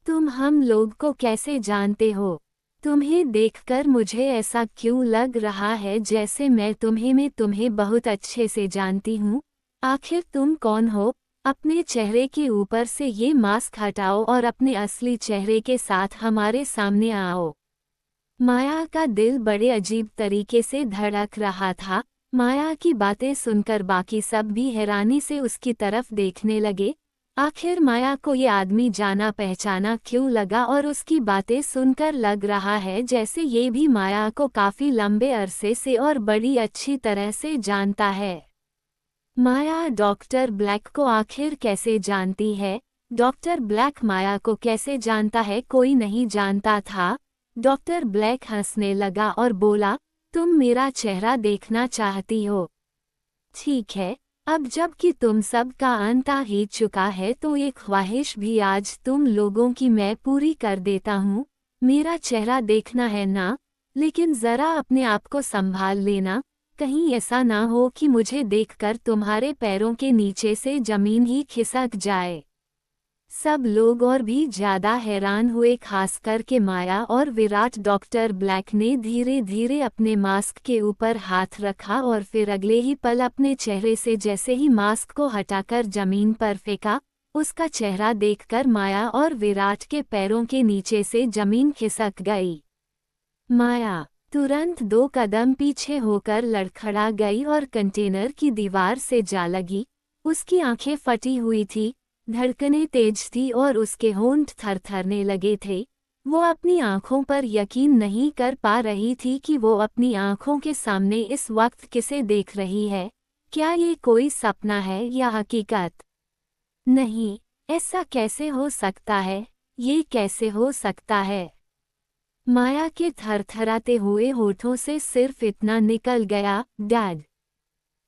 तुम हम लोग को कैसे जानते हो? तुम्हें देखकर मुझे ऐसा क्यों लग रहा है जैसे मैं तुम्हें बहुत अच्छे से जानती हूँ। आखिर तुम कौन हो? अपने चेहरे के ऊपर से ये मास्क हटाओ और अपने असली चेहरे के साथ हमारे सामने आओ। माया का दिल बड़े अजीब तरीके से धड़क रहा था। माया की बातें सुनकर बाकी सब भी हैरानी से उसकी तरफ देखने लगे। आखिर माया को ये आदमी जाना पहचाना क्यों लगा और उसकी बातें सुनकर लग रहा है जैसे ये भी माया को काफी लंबे अरसे से और बड़ी अच्छी तरह से जानता है। माया डॉक्टर ब्लैक को आखिर कैसे जानती है? डॉक्टर ब्लैक माया को कैसे जानता है? कोई नहीं जानता था। डॉक्टर ब्लैक हंसने लगा और बोला, तुम मेरा चेहरा देखना चाहती हो? ठीक है, अब जबकि तुम सब का अंत आ ही चुका है तो एक ख्वाहिश भी आज तुम लोगों की मैं पूरी कर देता हूँ। मेरा चेहरा देखना है ना? लेकिन ज़रा अपने आप को संभाल लेना, कहीं ऐसा ना हो कि मुझे देखकर तुम्हारे पैरों के नीचे से जमीन ही खिसक जाए। सब लोग और भी ज़्यादा हैरान हुए, खासकर के माया और विराट। डॉक्टर ब्लैक ने धीरे धीरे अपने मास्क के ऊपर हाथ रखा और फिर अगले ही पल अपने चेहरे से जैसे ही मास्क को हटाकर जमीन पर फेंका, उसका चेहरा देखकर माया और विराट के पैरों के नीचे से जमीन खिसक गई। माया तुरंत 2 कदम पीछे होकर लड़खड़ा गई और कंटेनर की दीवार से जा लगी। उसकी आंखें फटी हुई थी, धड़कनें तेज थी और उसके होंठ थरथरने लगे थे। वो अपनी आंखों पर यकीन नहीं कर पा रही थी कि वो अपनी आंखों के सामने इस वक्त किसे देख रही है। क्या ये कोई सपना है या हकीकत? नहीं, ऐसा कैसे हो सकता है? ये कैसे हो सकता है? माया के थरथराते हुए होठों से सिर्फ इतना निकल गया, डैड।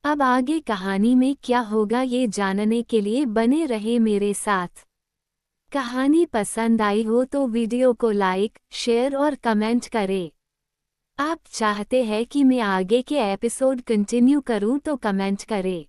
अब आगे कहानी में क्या होगा ये जानने के लिए बने रहे मेरे साथ। कहानी पसंद आई हो तो वीडियो को लाइक, शेयर और कमेंट करें। आप चाहते हैं कि मैं आगे के एपिसोड कंटिन्यू करूं तो कमेंट करें।